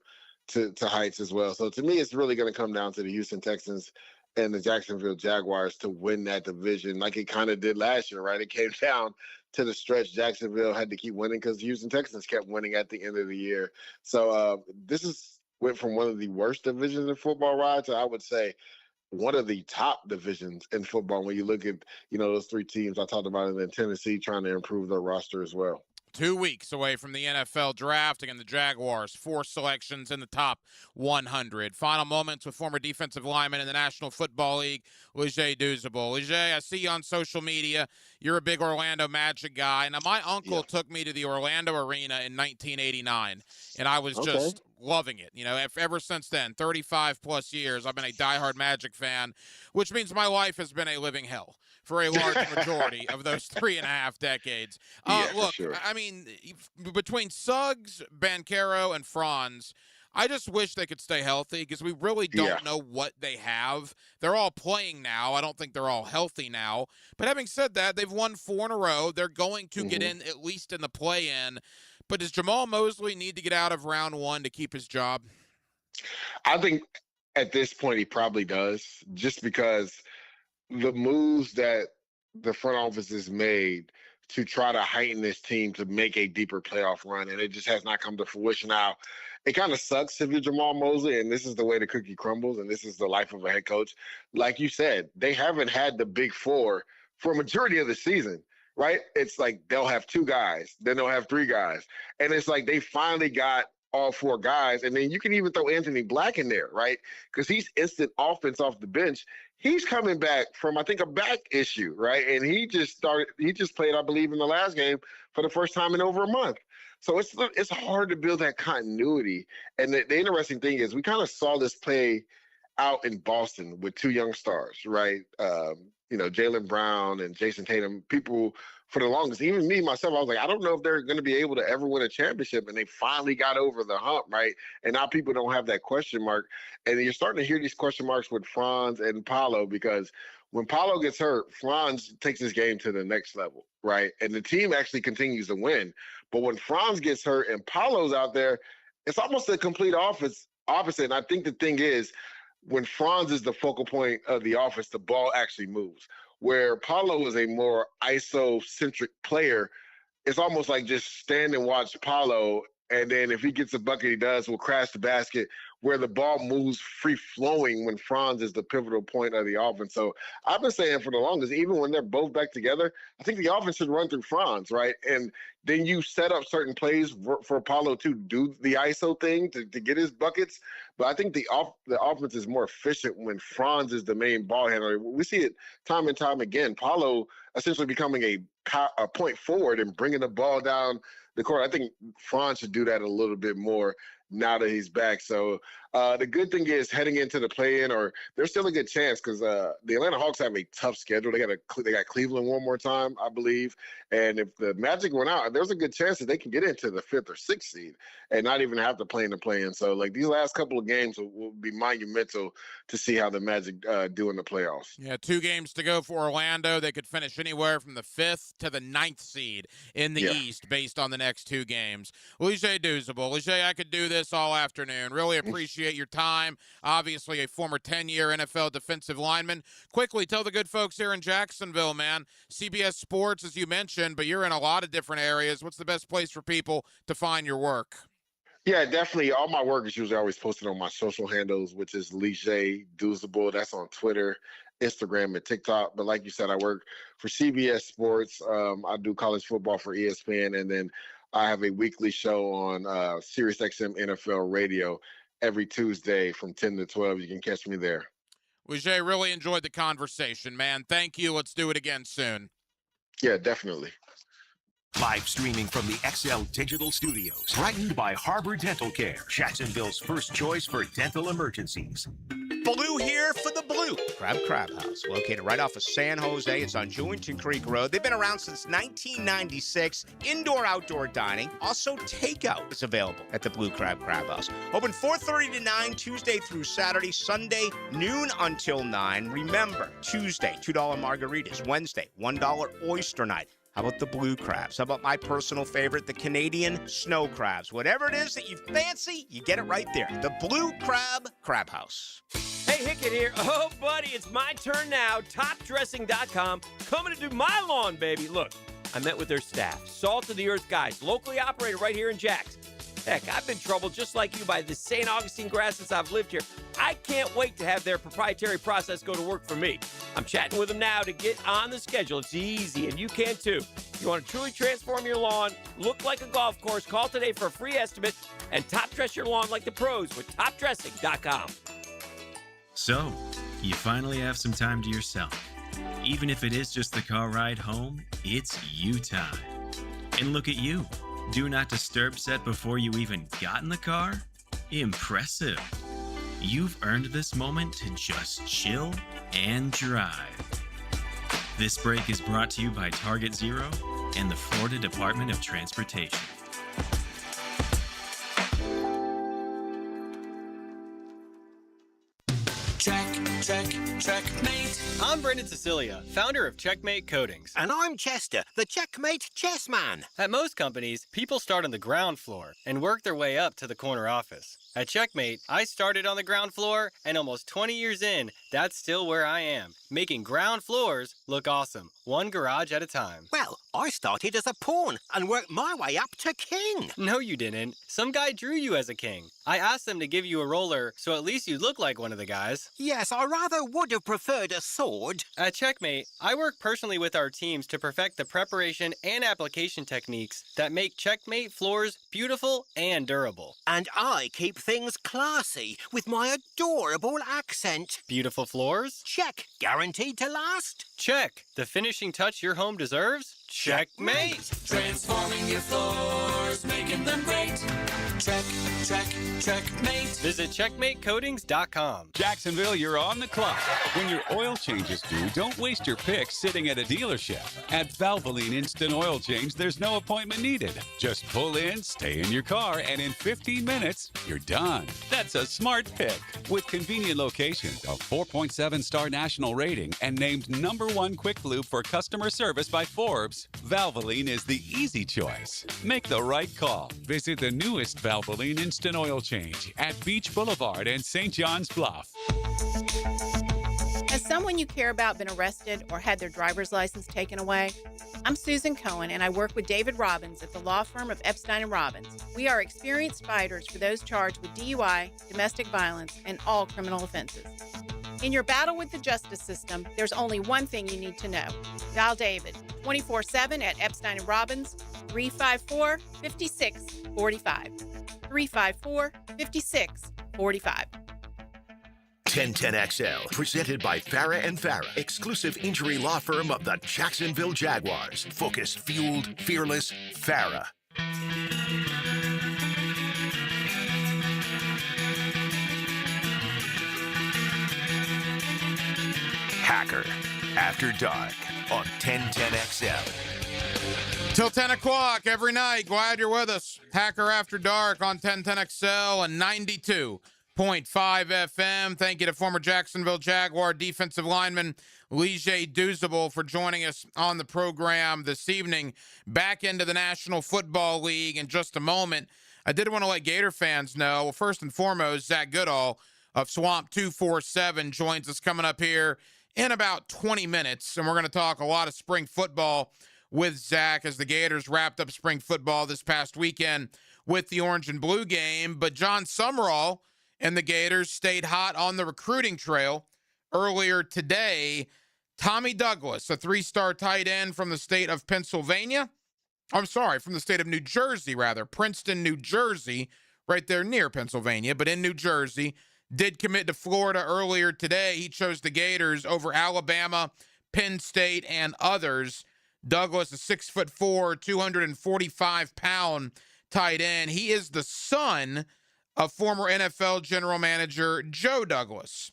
to heights as well. So to me, it's really going to come down to the Houston Texans and the Jacksonville Jaguars to win that division like it kind of did last year, right? It came down to the stretch. Jacksonville had to keep winning because the Houston Texans kept winning at the end of the year. So this went from one of the worst divisions in football, right, to I would say one of the top divisions in football when you look at, those 3 teams I talked about, and then Tennessee trying to improve their roster as well. 2 weeks away from the NFL draft, again, the Jaguars, 4 selections in the top 100. Final moments with former defensive lineman in the National Football League, Leger Douzable. Leger, I see you on social media. You're a big Orlando Magic guy. Now, my uncle took me to the Orlando Arena in 1989, and I was just loving it. Ever since then, 35 plus years, I've been a diehard Magic fan, which means my life has been a living hell for a large majority of those 3.5 decades. Look, sure. I mean, between Suggs, Banchero, and Franz, I just wish they could stay healthy because we really don't know what they have. They're all playing now. I don't think they're all healthy now. But having said that, they've won 4 in a row. They're going to get in at least in the play-in. But does Jamal Mosley need to get out of round 1 to keep his job? I think at this point he probably does, just because the moves that the front office has made to try to heighten this team to make a deeper playoff run, and it just has not come to fruition. Now, it kind of sucks if you're Jamal Mosley, and this is the way the cookie crumbles, and this is the life of a head coach. Like you said, they haven't had the big 4 for a majority of the season, right? It's like they'll have 2 guys, then they'll have 3 guys. And it's like they finally got all 4 guys, and then you can even throw Anthony Black in there, right? Because he's instant offense off the bench. he's coming back from, I think, a back issue, right? And he just played, I believe, in the last game for the first time in over a month. So it's hard to build that continuity. And the interesting thing is we kind of saw this play out in Boston with two young stars, right? Jaylen Brown and Jason Tatum, people for the longest, even me, myself, I was like, I don't know if they're going to be able to ever win a championship. And they finally got over the hump, right? And now people don't have that question mark. And you're starting to hear these question marks with Franz and Paolo, because when Paolo gets hurt, Franz takes his game to the next level, right? And the team actually continues to win. But when Franz gets hurt and Paolo's out there, it's almost a complete opposite. And I think the thing is, when Franz is the focal point of the offense, the ball actually moves. Where Paolo is a more ISO-centric player, it's almost like just stand and watch Paolo, and then if he gets a bucket, we'll crash the basket, where the ball moves free-flowing when Franz is the pivotal point of the offense. So I've been saying for the longest, even when they're both back together, I think the offense should run through Franz, right? And then you set up certain plays for Paolo to do the ISO thing to get his buckets. But I think the offense is more efficient when Franz is the main ball handler. We see it time and time again. Paolo essentially becoming a point forward and bringing the ball down the court. I think Franz should do that a little bit more now that he's back. So the good thing is heading into the play-in, or there's still a good chance, because the Atlanta Hawks have a tough schedule. They got Cleveland one more time, I believe. And if the Magic went out, there's a good chance that they can get into the 5th or 6th seed and not even have to play in the play-in. So like these last couple of games will be monumental to see how the Magic do in the playoffs. Yeah, 2 games to go for Orlando. They could finish anywhere from the 5th to the 9th seed in the East based on the next 2 games. Lige Douzable. Lige, I could do this all afternoon. Really appreciate your time. Obviously a former 10-year NFL defensive lineman. Quickly, tell the good folks here in Jacksonville, man, CBS Sports, as you mentioned, but you're in a lot of different areas. What's the best place for people to find your work? Yeah, definitely. All my work is usually always posted on my social handles, which is Lige Douzable. That's on Twitter, Instagram, and TikTok. But like you said, I work for CBS Sports. I do college football for ESPN, and then I have a weekly show on SiriusXM NFL Radio every Tuesday from 10 to 12. You can catch me there. Lige, really enjoyed the conversation, man. Thank you. Let's do it again soon. Yeah, definitely. Live streaming from the XL Digital Studios. Brightened by Harbor Dental Care, Jacksonville's first choice for dental emergencies. Blue here for the Blue Crab House, located right off of San Jose. It's on Jewington Creek Road. They've been around since 1996. Indoor-outdoor dining. Also, takeout is available at the Blue Crab House. Open 4:30 to 9, Tuesday through Saturday. Sunday, noon until 9. Remember, Tuesday, $2 margaritas. Wednesday, $1 oyster night. How about the blue crabs? How about my personal favorite, the Canadian snow crabs? Whatever it is that you fancy, you get it right there. The Blue Crab House. Hey, Hickett here. Oh, buddy, it's my turn now. TopDressing.com, coming to do my lawn, baby. Look, I met with their staff, salt-of-the-earth guys, locally operated right here in Jax. Heck, I've been troubled just like you by the St. Augustine grass since I've lived here. I can't wait to have their proprietary process go to work for me. I'm chatting with them now to get on the schedule. It's easy, and you can too. If you want to truly transform your lawn, look like a golf course, call today for a free estimate and top dress your lawn like the pros with TopDressing.com. So, you finally have some time to yourself. Even if it is just the car ride home, it's you time. And look at you. Do not disturb set before you even got in the car? Impressive. You've earned this moment to just chill and drive. This break is brought to you by Target Zero and the Florida Department of Transportation. Checkmate. I'm Brendan Cecilia, founder of Checkmate Coatings. And I'm Chester, the Checkmate chess man. At most companies, people start on the ground floor and work their way up to the corner office. At Checkmate, I started on the ground floor, and almost 20 years in, that's still where I am, making ground floors look awesome, one garage at a time. Well, I started as a pawn and worked my way up to king. No, you didn't. Some guy drew you as a king. I asked them to give you a roller, so at least you look like one of the guys. Yes, I rather would have preferred a sword? At Checkmate, I work personally with our teams to perfect the preparation and application techniques that make Checkmate floors beautiful and durable. And I keep things classy with my adorable accent. Beautiful floors? Check. Guaranteed to last? Check. The finishing touch your home deserves? Checkmate. Transforming your floors, making them great. Checkmate. Visit checkmatecoatings.com. Jacksonville, you're on the clock. When your oil change is due, don't waste your pick sitting at a dealership. At Valvoline Instant Oil Change, there's no appointment needed. Just pull in, stay in your car, and in 15 minutes, you're done. That's a smart pick. With convenient locations, a 4.7-star national rating, and named #1 Quick Lube for customer service by Forbes, Valvoline is the easy choice. Make the right call. Visit the newest Valvoline Instant Oil Change at Beach Boulevard and St. John's Bluff. Has someone you care about been arrested or had their driver's license taken away? I'm Susan Cohen, and I work with David Robbins at the law firm of Epstein & Robbins. We are experienced fighters for those charged with DUI, domestic violence, and all criminal offenses. In your battle with the justice system, there's only one thing you need to know. Dial David 24/7 at Epstein & Robbins, 354-5645. 354-5645. 1010XL, presented by Farah and Farah, exclusive injury law firm of the Jacksonville Jaguars. Focused, fueled, fearless, Farah. Hacker After Dark on 1010XL. Till 10 o'clock every night. Glad you're with us. Hacker After Dark on 1010XL and 92.5 FM. Thank you to former Jacksonville Jaguar defensive lineman Lige Douzable for joining us on the program this evening. Back into the National Football League in just a moment. I did want to let Gator fans know, well, first and foremost, Zach Goodall of Swamp 247 joins us coming up here in about 20 minutes, and we're going to talk a lot of spring football with Zach as the Gators wrapped up spring football this past weekend with the Orange and Blue game. But John Summerall and the Gators stayed hot on the recruiting trail earlier today. Tommy Douglas, a 3-star tight end from the state of Pennsylvania. I'm sorry, from the state of New Jersey, rather. Princeton, New Jersey, right there near Pennsylvania, but in New Jersey. Did commit to Florida earlier today. He chose the Gators over Alabama, Penn State, and others. Douglas, a 6'4", 245-pound tight end. He is the son of former NFL general manager Joe Douglas.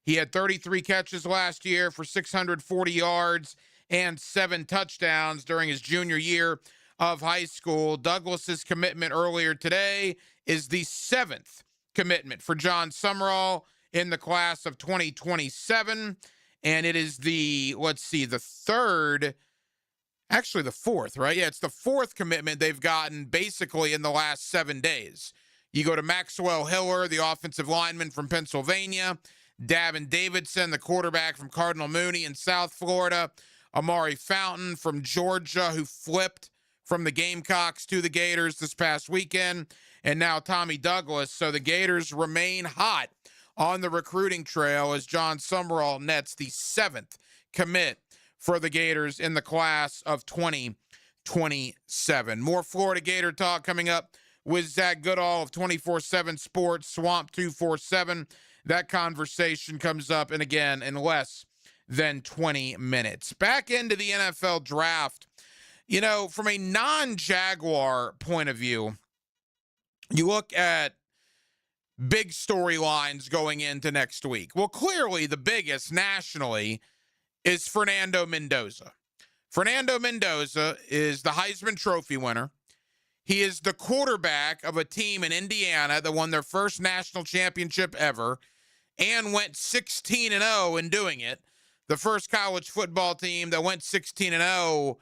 He had 33 catches last year for 640 yards and 7 touchdowns during his junior year of high school. Douglas's commitment earlier today is the 7th commitment for John Summerall in the class of 2027. And it is the fourth, right? Yeah, it's the 4th commitment they've gotten basically in the last 7 days. You go to Maxwell Hiller, the offensive lineman from Pennsylvania, Davin Davidson, the quarterback from Cardinal Mooney in South Florida, Amari Fountain from Georgia, who flipped from the Gamecocks to the Gators this past weekend, and now Tommy Douglas. So the Gators remain hot on the recruiting trail as John Summerall nets the 7th commit for the Gators in the class of 2027. More Florida Gator talk coming up with Zach Goodall of 24/7 Sports, Swamp 247. That conversation comes up, and again, in less than 20 minutes. Back into the NFL draft. You know, from a non-Jaguar point of view, you look at big storylines going into next week. Well, clearly the biggest nationally is Fernando Mendoza. Fernando Mendoza is the Heisman Trophy winner. He is the quarterback of a team in Indiana that won their first national championship ever and went 16-0 in doing it. The first college football team that went 16-0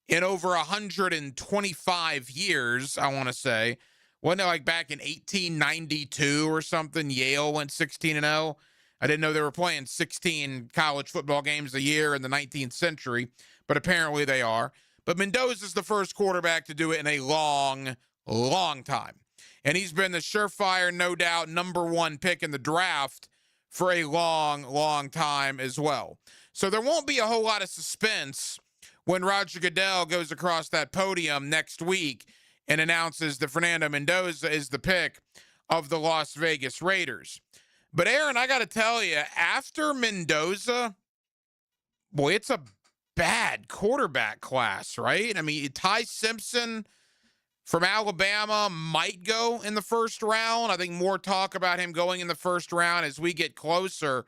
in over 125 years, I want to say. Wasn't it like back in 1892 or something? Yale went 16-0. I didn't know they were playing 16 college football games a year in the 19th century, but apparently they are. But Mendoza's the first quarterback to do it in a long, long time. And he's been the surefire, no doubt, #1 pick in the draft for a long, long time as well. So there won't be a whole lot of suspense when Roger Goodell goes across that podium next week and announces that Fernando Mendoza is the pick of the Las Vegas Raiders. But Aaron, I got to tell you, after Mendoza, boy, it's a bad quarterback class, right? I mean, Ty Simpson from Alabama might go in the first round. I think more talk about him going in the first round as we get closer.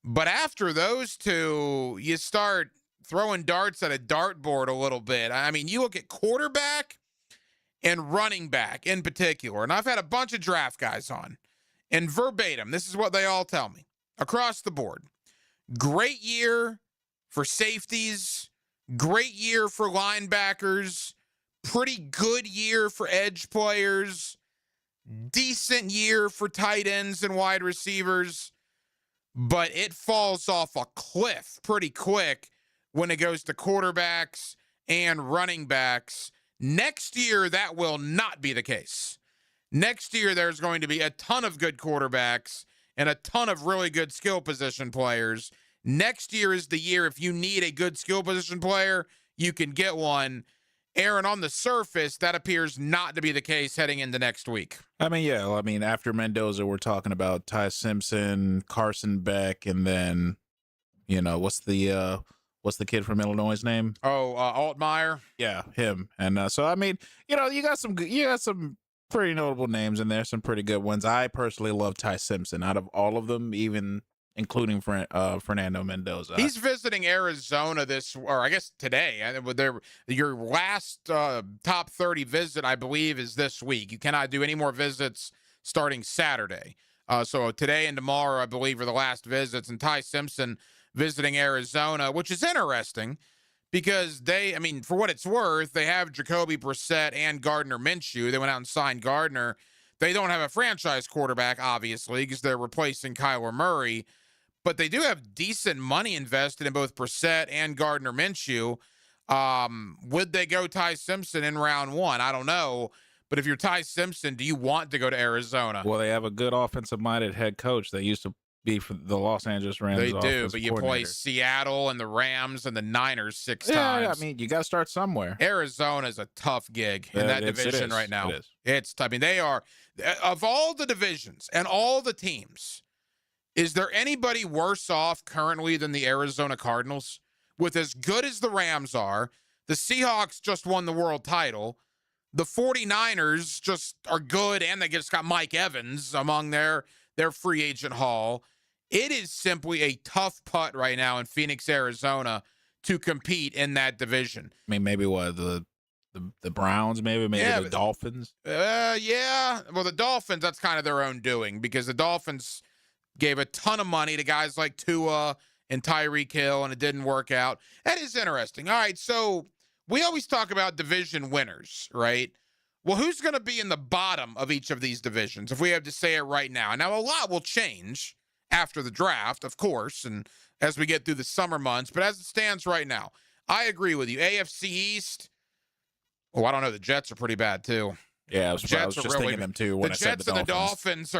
But after those two, you start throwing darts at a dartboard a little bit. I mean, you look at quarterback and running back in particular, and I've had a bunch of draft guys on, and verbatim, this is what they all tell me across the board. Great year for safeties, great year for linebackers, pretty good year for edge players, decent year for tight ends and wide receivers, but it falls off a cliff pretty quick when it goes to quarterbacks and running backs. Next year, that will not be the case. Next year, there's going to be a ton of good quarterbacks and a ton of really good skill position players. Next year is the year if you need a good skill position player, you can get one. Aaron, on the surface, that appears not to be the case heading into next week. I mean, yeah. I mean, after Mendoza, we're talking about Ty Simpson, Carson Beck, and then, you know, what's the kid from Illinois' name? Oh, Altmaier. Yeah, him. And so, I mean, you know, you got some pretty notable names in there, some pretty good ones. I personally love Ty Simpson out of all of them, even including Fernando Mendoza. He's visiting Arizona today. Your last top 30 visit, I believe, is this week. You cannot do any more visits starting Saturday. So today and tomorrow, I believe, are the last visits. And Ty Simpson visiting Arizona, which is interesting because for what it's worth, they have Jacoby Brissett and Gardner Minshew. They went out and signed Gardner. They don't have a franchise quarterback, obviously, because they're replacing Kyler Murray. But they do have decent money invested in both Brissett and Gardner Minshew. Would they go Ty Simpson in round one? I don't know. But if you're Ty Simpson, do you want to go to Arizona? Well, they have a good offensive-minded head coach that used to be for the Los Angeles Rams. They do, but you play Seattle and the Rams and the Niners six times. Yeah, I mean, you got to start somewhere. Arizona's a tough gig in that division right now. They are, of all the divisions and all the teams, is there anybody worse off currently than the Arizona Cardinals? With as good as the Rams are, the Seahawks just won the world title. The 49ers just are good, and they just got Mike Evans among their free agent haul. It is simply a tough putt right now in Phoenix, Arizona to compete in that division. I mean, maybe what, the Browns, maybe the Dolphins? Yeah. Well, the Dolphins, that's kind of their own doing because the Dolphins gave a ton of money to guys like Tua and Tyreek Hill, and it didn't work out. That is interesting. All right, so we always talk about division winners, right? Well, who's going to be in the bottom of each of these divisions, if we have to say it right now? Now, a lot will change after the draft, of course, and as we get through the summer months, but as it stands right now, I agree with you. AFC East, I don't know. The Jets are pretty bad, too. Yeah, I was just thinking them, too, when I said the Jets and the Dolphins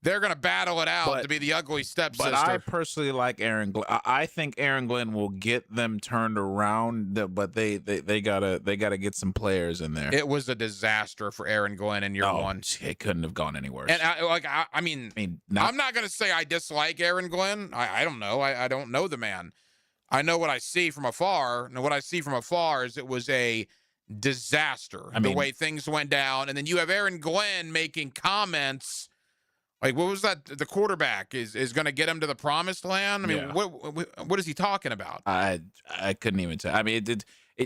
they're going to battle it out to be the ugly stepsister. But I personally like Aaron Glenn. I think Aaron Glenn will get them turned around, but they gotta get some players in there. It was a disaster for Aaron Glenn in year one. It couldn't have gone any worse. And I'm not going to say I dislike Aaron Glenn. I don't know. I don't know the man. I know what I see from afar. And what I see from afar is it was a disaster the way things went down. And then you have Aaron Glenn making comments. Like, what was that? The quarterback is going to get him to the promised land? I mean, what is he talking about? I couldn't even tell. I mean,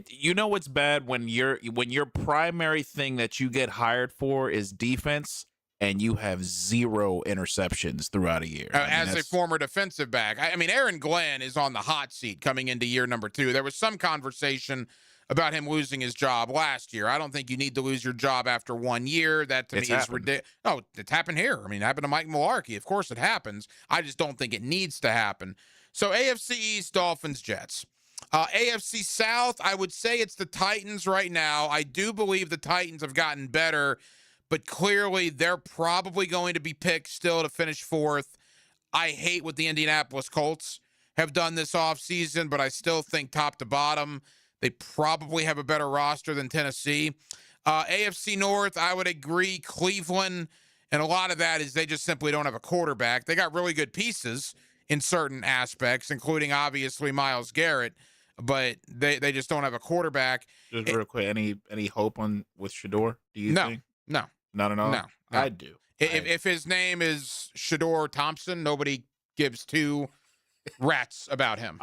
you know what's bad when your primary thing that you get hired for is defense, and you have 0 interceptions throughout a year. As a former defensive back, I mean, Aaron Glenn is on the hot seat coming into year number 2. There was some conversation about him losing his job last year. I don't think you need to lose your job after 1 year. That to me is ridiculous. Oh, it's happened here. I mean, it happened to Mike Mularkey. Of course it happens. I just don't think it needs to happen. So AFC East, Dolphins, Jets. AFC South, I would say it's the Titans right now. I do believe the Titans have gotten better, but clearly they're probably going to be picked still to finish 4th. I hate what the Indianapolis Colts have done this offseason, but I still think top to bottom, they probably have a better roster than Tennessee. AFC North, I would agree, Cleveland, and a lot of that is they just simply don't have a quarterback. They got really good pieces in certain aspects, including obviously Myles Garrett, but they just don't have a quarterback. Just real quick, any hope with Shador? Do you think? No. Not at all? No. I do. If his name is Shador Thompson, nobody gives two rats about him.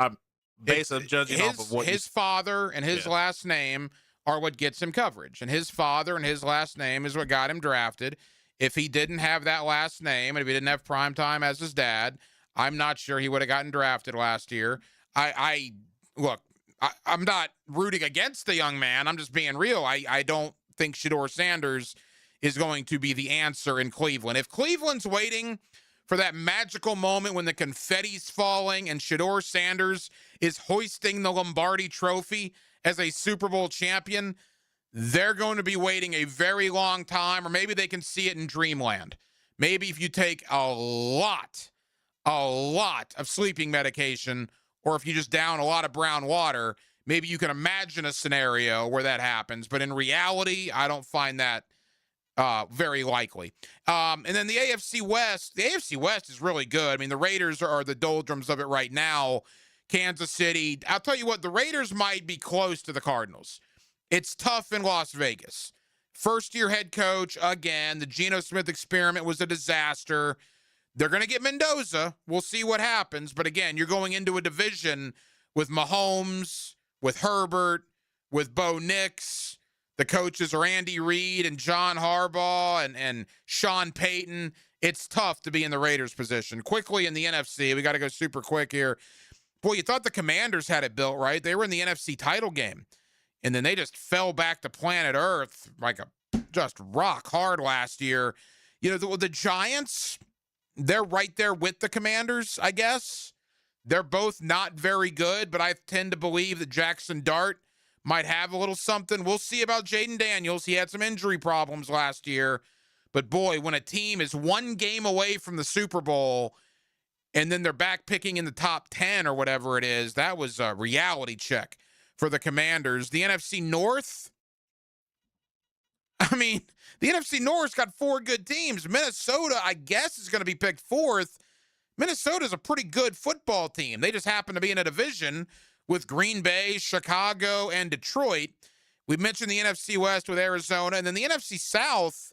Based on judging off of what his father and his last name are what gets him coverage, and his father and his last name is what got him drafted. If he didn't have that last name, and if he didn't have primetime as his dad, I'm not sure he would have gotten drafted last year. Look, I'm not rooting against the young man. I'm just being real. I don't think Shador Sanders is going to be the answer in Cleveland. If Cleveland's waiting for that magical moment when the confetti's falling and Shador Sanders is hoisting the Lombardi Trophy as a Super Bowl champion, they're going to be waiting a very long time, or maybe they can see it in dreamland. Maybe if you take a lot of sleeping medication, or if you just down a lot of brown water, maybe you can imagine a scenario where that happens. But in reality, I don't find that very likely. And then the AFC West is really good. I mean, the Raiders are the doldrums of it right now. Kansas City, I'll tell you what, the Raiders might be close to the Cardinals. It's tough in Las Vegas. First-year head coach, again, the Geno Smith experiment was a disaster. They're going to get Mendoza. We'll see what happens. But again, you're going into a division with Mahomes, with Herbert, with Bo Nix. The coaches are Andy Reid and John Harbaugh and Sean Payton. It's tough to be in the Raiders' position. Quickly in the NFC, we got to go super quick here. Boy, you thought the Commanders had it built, right? They were in the NFC title game. And then they just fell back to planet Earth like just rock hard last year. You know, the Giants, they're right there with the Commanders, I guess. They're both not very good, but I tend to believe that Jackson Dart might have a little something. We'll see about Jaden Daniels. He had some injury problems last year. But boy, when a team is one game away from the Super Bowl and then they're back picking in the top 10 or whatever it is, that was a reality check for the Commanders. The NFC North, I mean, the NFC North's got four good teams. Minnesota, I guess, is going to be picked fourth. Minnesota's a pretty good football team. They just happen to be in a division with Green Bay, Chicago, and Detroit. We mentioned the NFC West with Arizona. And then the NFC South,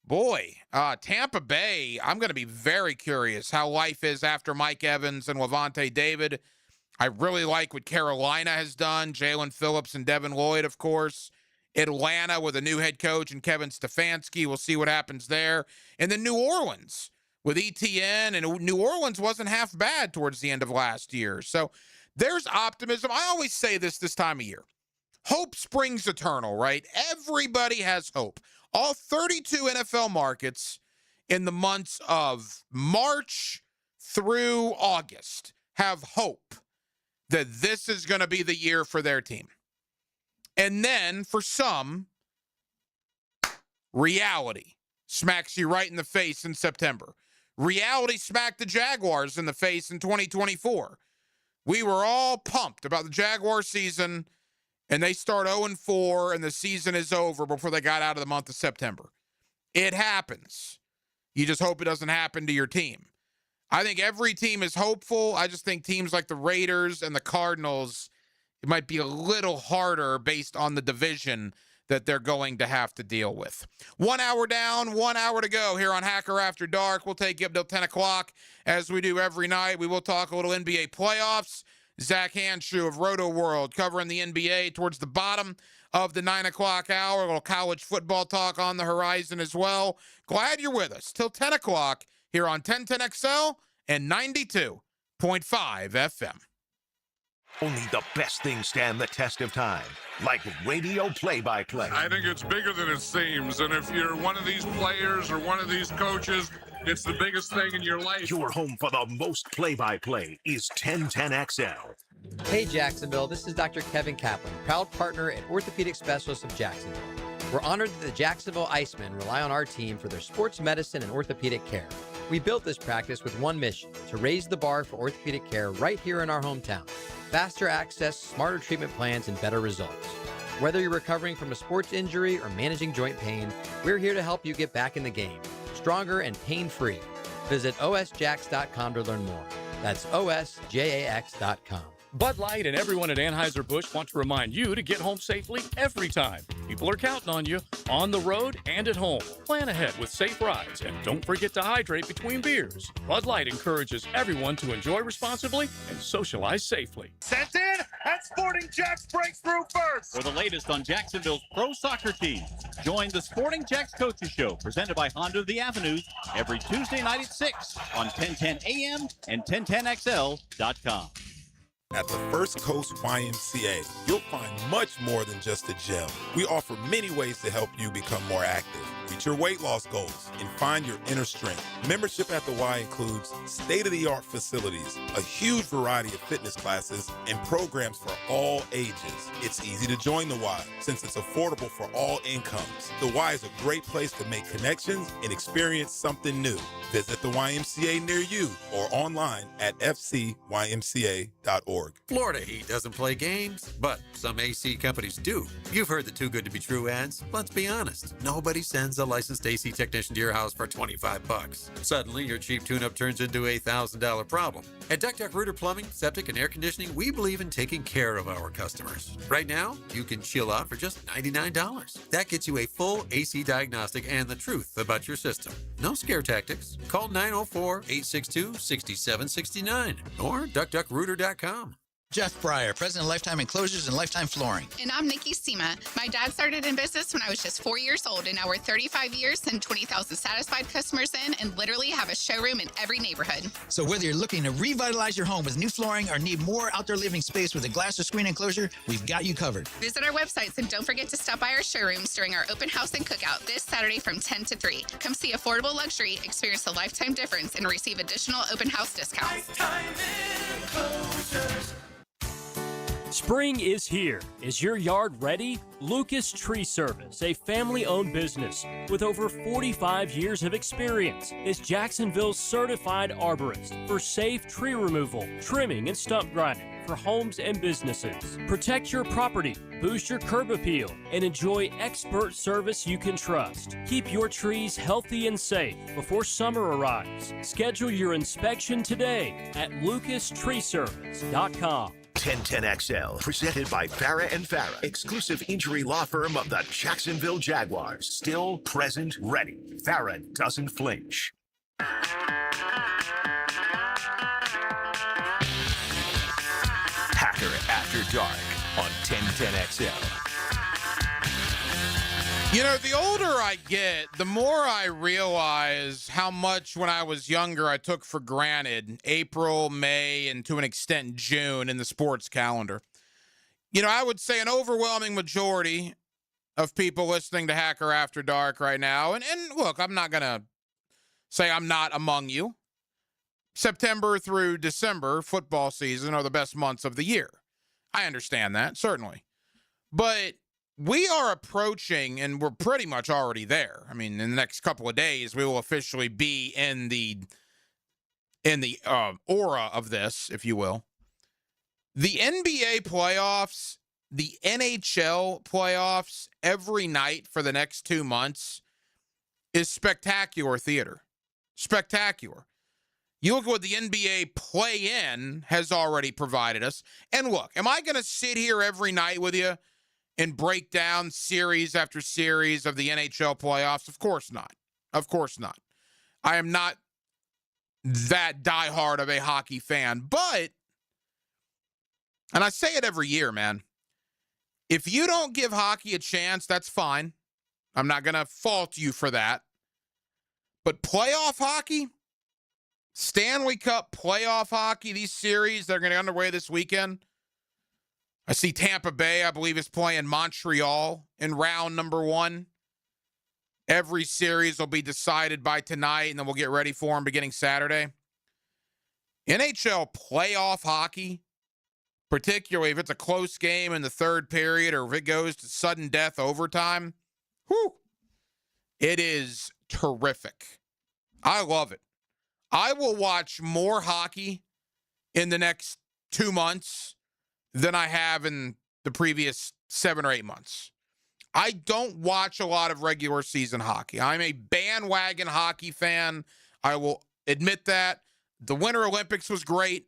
boy, Tampa Bay, I'm going to be very curious how life is after Mike Evans and Lavonte David. I really like what Carolina has done. Jalen Phillips and Devin Lloyd, of course. Atlanta with a new head coach and Kevin Stefanski. We'll see what happens there. And then New Orleans with ETN. And New Orleans wasn't half bad towards the end of last year. So there's optimism. I always say this time of year. Hope springs eternal, right? Everybody has hope. All 32 NFL markets in the months of March through August have hope that this is going to be the year for their team. And then for some, reality smacks you right in the face in September. Reality smacked the Jaguars in the face in 2024. We were all pumped about the Jaguar season, and they start 0-4, and the season is over before they got out of the month of September. It happens. You just hope it doesn't happen to your team. I think every team is hopeful. I just think teams like the Raiders and the Cardinals, it might be a little harder based on the division that they're going to have to deal with. 1 hour down, 1 hour to go here on Hacker After Dark. We'll take you up till 10 o'clock as we do every night. We will talk a little NBA playoffs. Zach Hanshu of Roto World covering the NBA towards the bottom of the 9 o'clock hour. A little college football talk on the horizon as well. Glad you're with us till 10 o'clock here on 1010XL and 92.5 FM. Only the best things stand the test of time, like radio play-by-play. I think it's bigger than it seems, and if you're one of these players or one of these coaches, it's the biggest thing in your life. Your home for the most play-by-play is 1010XL. Hey Jacksonville, this is Dr. Kevin Kaplan, proud partner and orthopedic specialist of Jacksonville. We're honored that the Jacksonville Icemen rely on our team for their sports medicine and orthopedic care. We built this practice with one mission, to raise the bar for orthopedic care right here in our hometown. Faster access, smarter treatment plans, and better results. Whether you're recovering from a sports injury or managing joint pain, we're here to help you get back in the game, stronger and pain-free. Visit osjax.com to learn more. That's osjax.com. Bud Light and everyone at Anheuser-Busch want to remind you to get home safely every time. People are counting on you, on the road and at home. Plan ahead with safe rides, and don't forget to hydrate between beers. Bud Light encourages everyone to enjoy responsibly and socialize safely. Sent in, and Sporting Jacks breaks through first. For the latest on Jacksonville's pro soccer team, join the Sporting Jacks Coaches Show, presented by Honda of the Avenues, every Tuesday night at 6 on 1010 AM and 1010XL.com. At the First Coast YMCA, you'll find much more than just a gym. We offer many ways to help you become more active, reach your weight loss goals, and find your inner strength. Membership at the Y includes state-of-the-art facilities, a huge variety of fitness classes, and programs for all ages. It's easy to join the Y since it's affordable for all incomes. The Y is a great place to make connections and experience something new. Visit the YMCA near you or online at fcymca.org. Florida Heat doesn't play games, but some AC companies do. You've heard the too good to be true ads. Let's be honest. Nobody sends a licensed AC technician to your house for $25. Suddenly, your cheap tune-up turns into a $1,000 problem. At Duck Duck Rooter Plumbing, Septic, and Air Conditioning, we believe in taking care of our customers. Right now, you can chill out for just $99. That gets you a full AC diagnostic and the truth about your system. No scare tactics. Call 904-862-6769 or duckduckrooter.com. Jeff Breyer, president of Lifetime Enclosures and Lifetime Flooring. And I'm Nikki Sema. My dad started in business when I was just 4 years old, and now we're 35 years and 20,000 satisfied customers in, and literally have a showroom in every neighborhood. So whether you're looking to revitalize your home with new flooring or need more outdoor living space with a glass or screen enclosure, we've got you covered. Visit our websites and don't forget to stop by our showrooms during our open house and cookout this Saturday from 10 to 3. Come see affordable luxury, experience the Lifetime difference, and receive additional open house discounts. Lifetime Enclosures. Spring is here. Is your yard ready? Lucas Tree Service, a family-owned business with over 45 years of experience, is Jacksonville's certified arborist for safe tree removal, trimming, and stump grinding for homes and businesses. Protect your property, boost your curb appeal, and enjoy expert service you can trust. Keep your trees healthy and safe before summer arrives. Schedule your inspection today at lucastreeservice.com. 1010XL, presented by Farah and Farah, exclusive injury law firm of the Jacksonville Jaguars. Still, present, ready. Farah doesn't flinch. Hacker After Dark on 1010XL. You know, the older I get, the more I realize how much when I was younger I took for granted April, May, and to an extent June in the sports calendar. You know, I would say an overwhelming majority of people listening to Hacker After Dark right now, and look, I'm not going to say I'm not among you. September through December football season are the best months of the year. I understand that, certainly. But we are approaching, and we're pretty much already there. I mean, in the next couple of days, we will officially be in the aura of this, if you will. The NBA playoffs, the NHL playoffs, every night for the next 2 months is spectacular theater. Spectacular. You look at what the NBA play-in has already provided us. And look, am I going to sit here every night with you and break down series after series of the NHL playoffs? Of course not. Of course not. I am not that diehard of a hockey fan, but, and I say it every year, man, if you don't give hockey a chance, that's fine. I'm not going to fault you for that. But playoff hockey, Stanley Cup playoff hockey, these series that are going to get underway this weekend, I see Tampa Bay, I believe, is playing Montreal in round number 1. Every series will be decided by tonight, and then we'll get ready for them beginning Saturday. NHL playoff hockey, particularly if it's a close game in the third period or if it goes to sudden death overtime, whew, it is terrific. I love it. I will watch more hockey in the next 2 months than I have in the previous 7 or 8 months. I don't watch a lot of regular season hockey. I'm a bandwagon hockey fan. I will admit that. The Winter Olympics was great.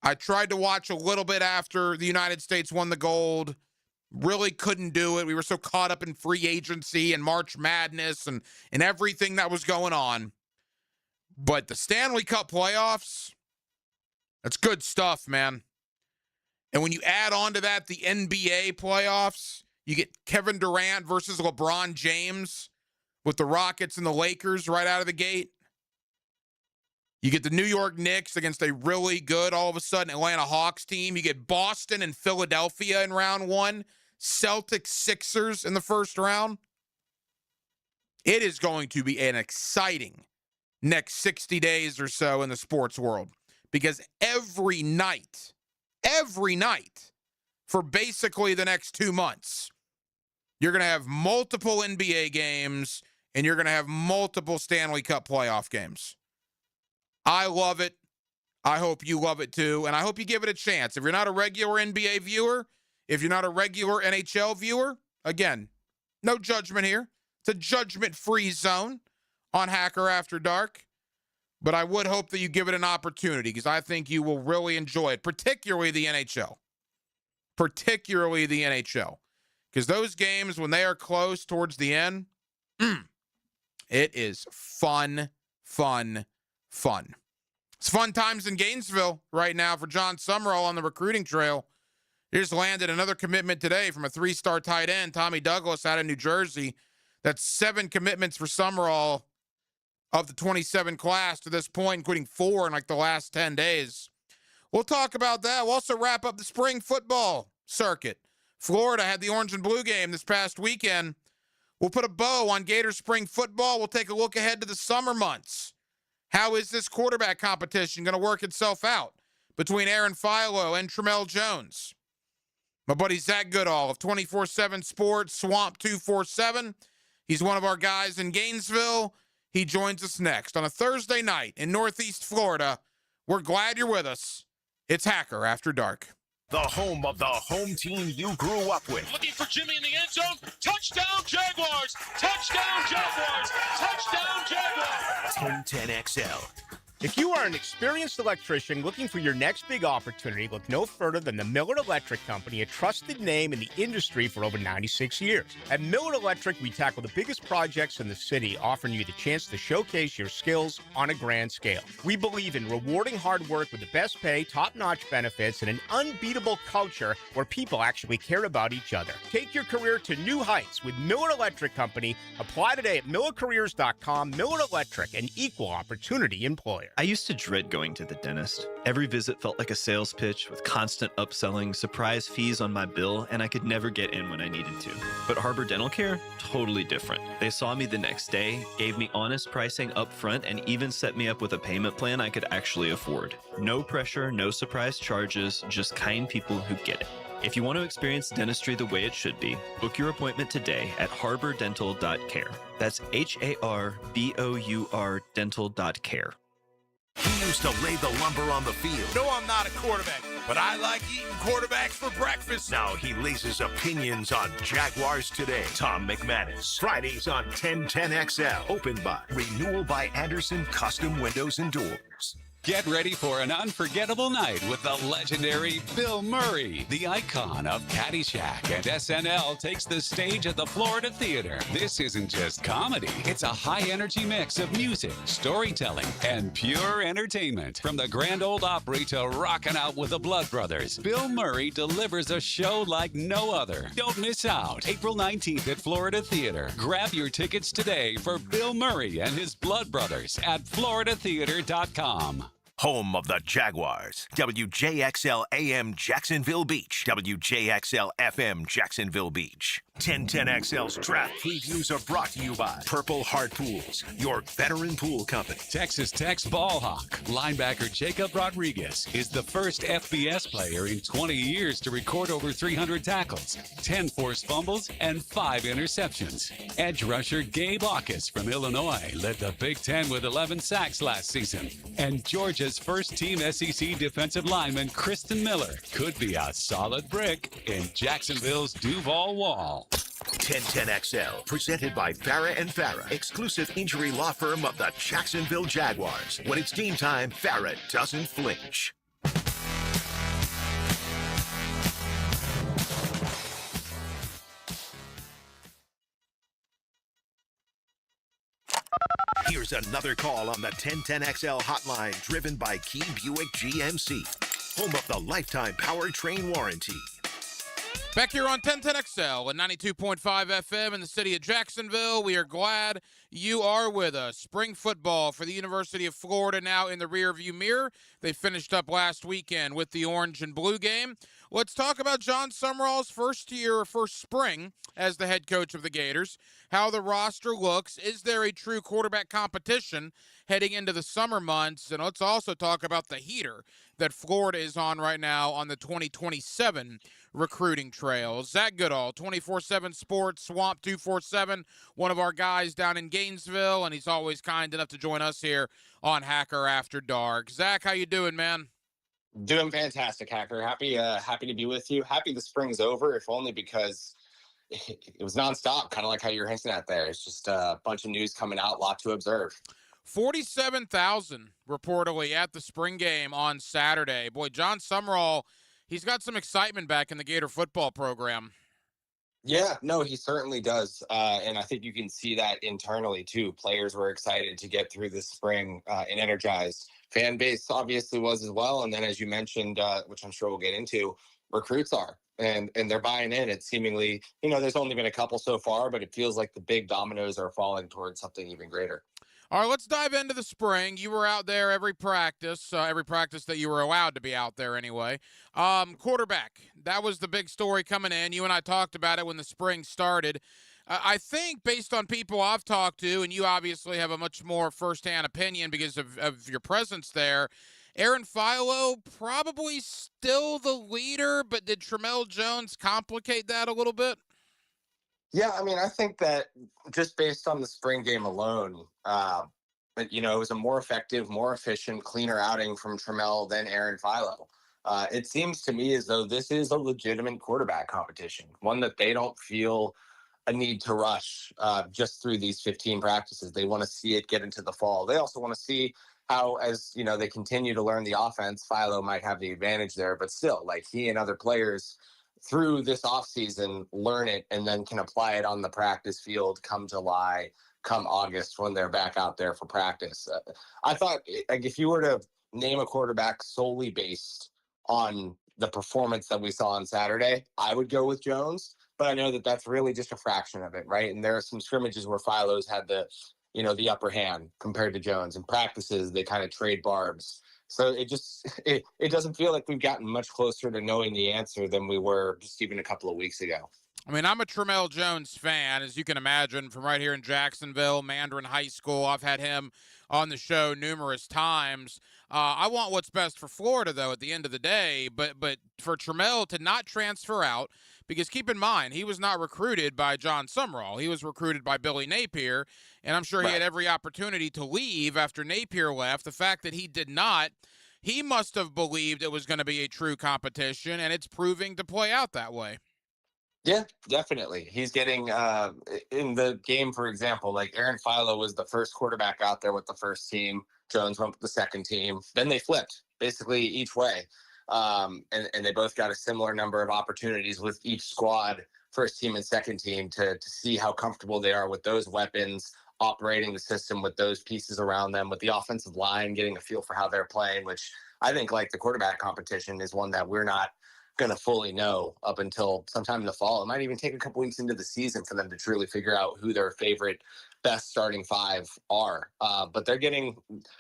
I tried to watch a little bit after the United States won the gold. Really couldn't do it. We were so caught up in free agency and March Madness and everything that was going on. But the Stanley Cup playoffs, that's good stuff, man. And when you add on to that the NBA playoffs, you get Kevin Durant versus LeBron James with the Rockets and the Lakers right out of the gate. You get the New York Knicks against a really good, all of a sudden, Atlanta Hawks team. You get Boston and Philadelphia in round 1. Celtics Sixers in the first round. It is going to be an exciting next 60 days or so in the sports world, because every night, for basically the next 2 months, you're going to have multiple NBA games and you're going to have multiple Stanley Cup playoff games. I love it. I hope you love it too, and I hope you give it a chance. If you're not a regular NBA viewer, if you're not a regular NHL viewer, again, no judgment here. It's a judgment-free zone on Hacker After Dark. But I would hope that you give it an opportunity, because I think you will really enjoy it, particularly the NHL. Because those games, when they are close towards the end, it is fun. It's fun times in Gainesville right now for John Summerall on the recruiting trail. He just landed another commitment today from a 3-star tight end, Tommy Douglas, out of New Jersey. That's 7 commitments for Summerall of the 27 class to this point, including 4 in like the last 10 days. We'll talk about that. We'll also wrap up the spring football circuit. Florida had the orange and blue game this past weekend. We'll put a bow on Gator spring football. We'll take a look ahead to the summer months. How is this quarterback competition going to work itself out between Aaron Philo and Tramel Jones? My buddy Zach Goodall of 24/7 Sports, Swamp 247. He's one of our guys in Gainesville. He joins us next on a Thursday night in Northeast Florida. We're glad you're with us. It's Hacker After Dark. The home of the home team you grew up with. Looking for Jimmy in the end zone. Touchdown, Jaguars! Touchdown, Jaguars! Touchdown, Jaguars! 1010XL. If you are an experienced electrician looking for your next big opportunity, look no further than the Millard Electric Company, a trusted name in the industry for over 96 years. At Millard Electric, we tackle the biggest projects in the city, offering you the chance to showcase your skills on a grand scale. We believe in rewarding hard work with the best pay, top-notch benefits, and an unbeatable culture where people actually care about each other. Take your career to new heights with Millard Electric Company. Apply today at millercareers.com. Millard Electric, an equal opportunity employer. I used to dread going to the dentist. Every visit felt like a sales pitch with constant upselling, surprise fees on my bill, and I could never get in when I needed to. But Harbor Dental Care? Totally different. They saw me the next day, gave me honest pricing up front, and even set me up with a payment plan I could actually afford. No pressure, no surprise charges, just kind people who get it. If you want to experience dentistry the way it should be, book your appointment today at harbordental.care. That's HARBOUR dental.care. He used to lay the lumber on the field. No, I'm not a quarterback, but I like eating quarterbacks for breakfast. Now he lays his opinions on Jaguars Today. Tom McManus. Fridays on 1010XL. Opened by Renewal by Anderson Custom Windows and Doors. Get ready for an unforgettable night with the legendary Bill Murray. The icon of Caddyshack and SNL takes the stage at the Florida Theater. This isn't just comedy. It's a high-energy mix of music, storytelling, and pure entertainment. From the Grand Ole Opry to rocking out with the Blood Brothers, Bill Murray delivers a show like no other. Don't miss out. April 19th at Florida Theater. Grab your tickets today for Bill Murray and his Blood Brothers at floridatheater.com. home of the Jaguars. WJXL AM Jacksonville Beach. WJXL FM Jacksonville Beach. 1010XL's draft previews are brought to you by Purple Heart Pools, your veteran pool company. Texas Tech's ball hawk, linebacker Jacob Rodriguez, is the first FBS player in 20 years to record over 300 tackles, 10 forced fumbles, and 5 interceptions. Edge rusher Gabe Aukus from Illinois led the Big Ten with 11 sacks last season. And Georgia's first-team SEC defensive lineman Kristen Miller could be a solid brick in Jacksonville's Duval Wall. 1010XL, presented by Farah and Farah, exclusive injury law firm of the Jacksonville Jaguars. When it's team time, Farah doesn't flinch. Here's another call on the 1010XL hotline, driven by Key Buick GMC, home of the lifetime powertrain warranty. Back here on 1010XL and 92.5 FM in the city of Jacksonville. We are glad you are with us. Spring football for the University of Florida now in the rearview mirror. They finished up last weekend with the orange and blue game. Let's talk about Jon Sumrall's first spring as the head coach of the Gators, how the roster looks. Is there a true quarterback competition heading into the summer months? And let's also talk about the heater that Florida is on right now on the 2027 recruiting trail. Zach Goodall, 24/7 Sports, Swamp 247, one of our guys down in Gainesville, and he's always kind enough to join us here on Hacker After Dark. Zach, how you doing, man? Doing fantastic, Hacker. Happy to be with you. Happy the spring's over, if only because it was nonstop, kind of like how you're hinting at there. It's just a bunch of news coming out, a lot to observe. 47,000 reportedly at the spring game on Saturday. Boy, Jon Sumrall, he's got some excitement back in the Gator football program. Yeah, no, he certainly does. And I think you can see that internally, too. Players were excited to get through this spring and energized. Fan base obviously was as well. And then, as you mentioned, which I'm sure we'll get into, recruits are. And they're buying in. It's seemingly, there's only been a couple so far, but it feels like the big dominoes are falling towards something even greater. All right, let's dive into the spring. You were out there every practice that you were allowed to be out there anyway. Quarterback, that was the big story coming in. You and I talked about it when the spring started. I think based on people I've talked to, and you obviously have a much more firsthand opinion because of your presence there, Aaron Philo probably still the leader, but did Tramell Jones complicate that a little bit? Yeah, I mean, I think that just based on the spring game alone, it was a more effective, more efficient, cleaner outing from Tramell than Aaron Philo. It seems to me as though this is a legitimate quarterback competition, one that they don't feel a need to rush just through these 15 practices. They want to see it get into the fall. They also want to see how, as they continue to learn the offense, Philo might have the advantage there, but still, like, he and other players through this offseason learn it and then can apply it on the practice field come July, come August when they're back out there for practice. I thought, like, if you were to name a quarterback solely based on the performance that we saw on Saturday, I would go with Jones, but I know that that's really just a fraction of it, right? And there are some scrimmages where Philo's had the upper hand compared to Jones. In practices, they kind of trade barbs. So it doesn't feel like we've gotten much closer to knowing the answer than we were just even a couple of weeks ago. I mean, I'm a Tramell Jones fan, as you can imagine, from right here in Jacksonville, Mandarin High School. I've had him on the show numerous times. I want what's best for Florida, though, at the end of the day. But for Tramell to not transfer out, because keep in mind, he was not recruited by Jon Sumrall. He was recruited by Billy Napier, and I'm sure he had every opportunity to leave after Napier left. The fact that he did not, he must have believed it was going to be a true competition, and it's proving to play out that way. Yeah, definitely. He's getting in the game, for example, like Aaron Philo was the first quarterback out there with the first team. Jones went with the second team. Then they flipped basically each way. And they both got a similar number of opportunities with each squad, first team and second team, to see how comfortable they are with those weapons, operating the system with those pieces around them, with the offensive line, getting a feel for how they're playing, which I think, like the quarterback competition, is one that we're not going to fully know up until sometime in the fall. It might even take a couple weeks into the season for them to truly figure out who their favorite best starting five are. But they're getting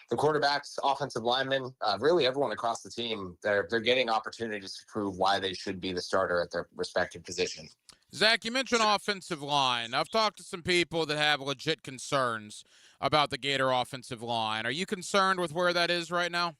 the quarterbacks, offensive linemen, really everyone across the team. They're getting opportunities to prove why they should be the starter at their respective position. Zach, you mentioned offensive line. I've talked to some people that have legit concerns about the Gator offensive line. Are you concerned with where that is right now?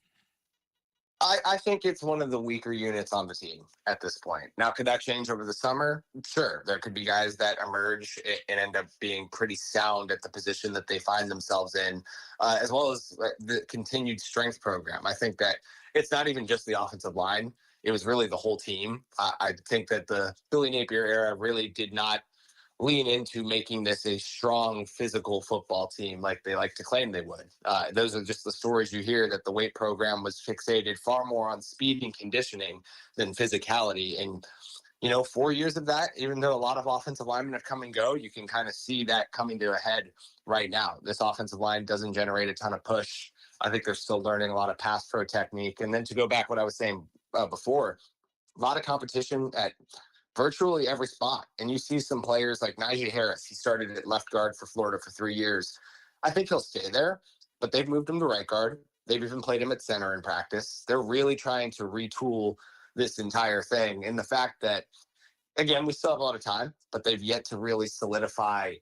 I think it's one of the weaker units on the team at this point. Now, could that change over the summer? Sure. There could be guys that emerge and end up being pretty sound at the position that they find themselves in, as well as the continued strength program. I think that it's not even just the offensive line. It was really the whole team. I think that the Billy Napier era really did not lean into making this a strong physical football team like they like to claim they would. Those are just the stories you hear, that the weight program was fixated far more on speed and conditioning than physicality. And, 4 years of that, even though a lot of offensive linemen have come and go, you can kind of see that coming to a head right now. This offensive line doesn't generate a ton of push. I think they're still learning a lot of pass pro technique. And then to go back what I was saying before, a lot of competition at virtually every spot. And you see some players like Najee Harris. He started at left guard for Florida for 3 years. I think he'll stay there, but they've moved him to right guard. They've even played him at center in practice. They're really trying to retool this entire thing. And the fact that, again, we still have a lot of time, but they've yet to really solidify,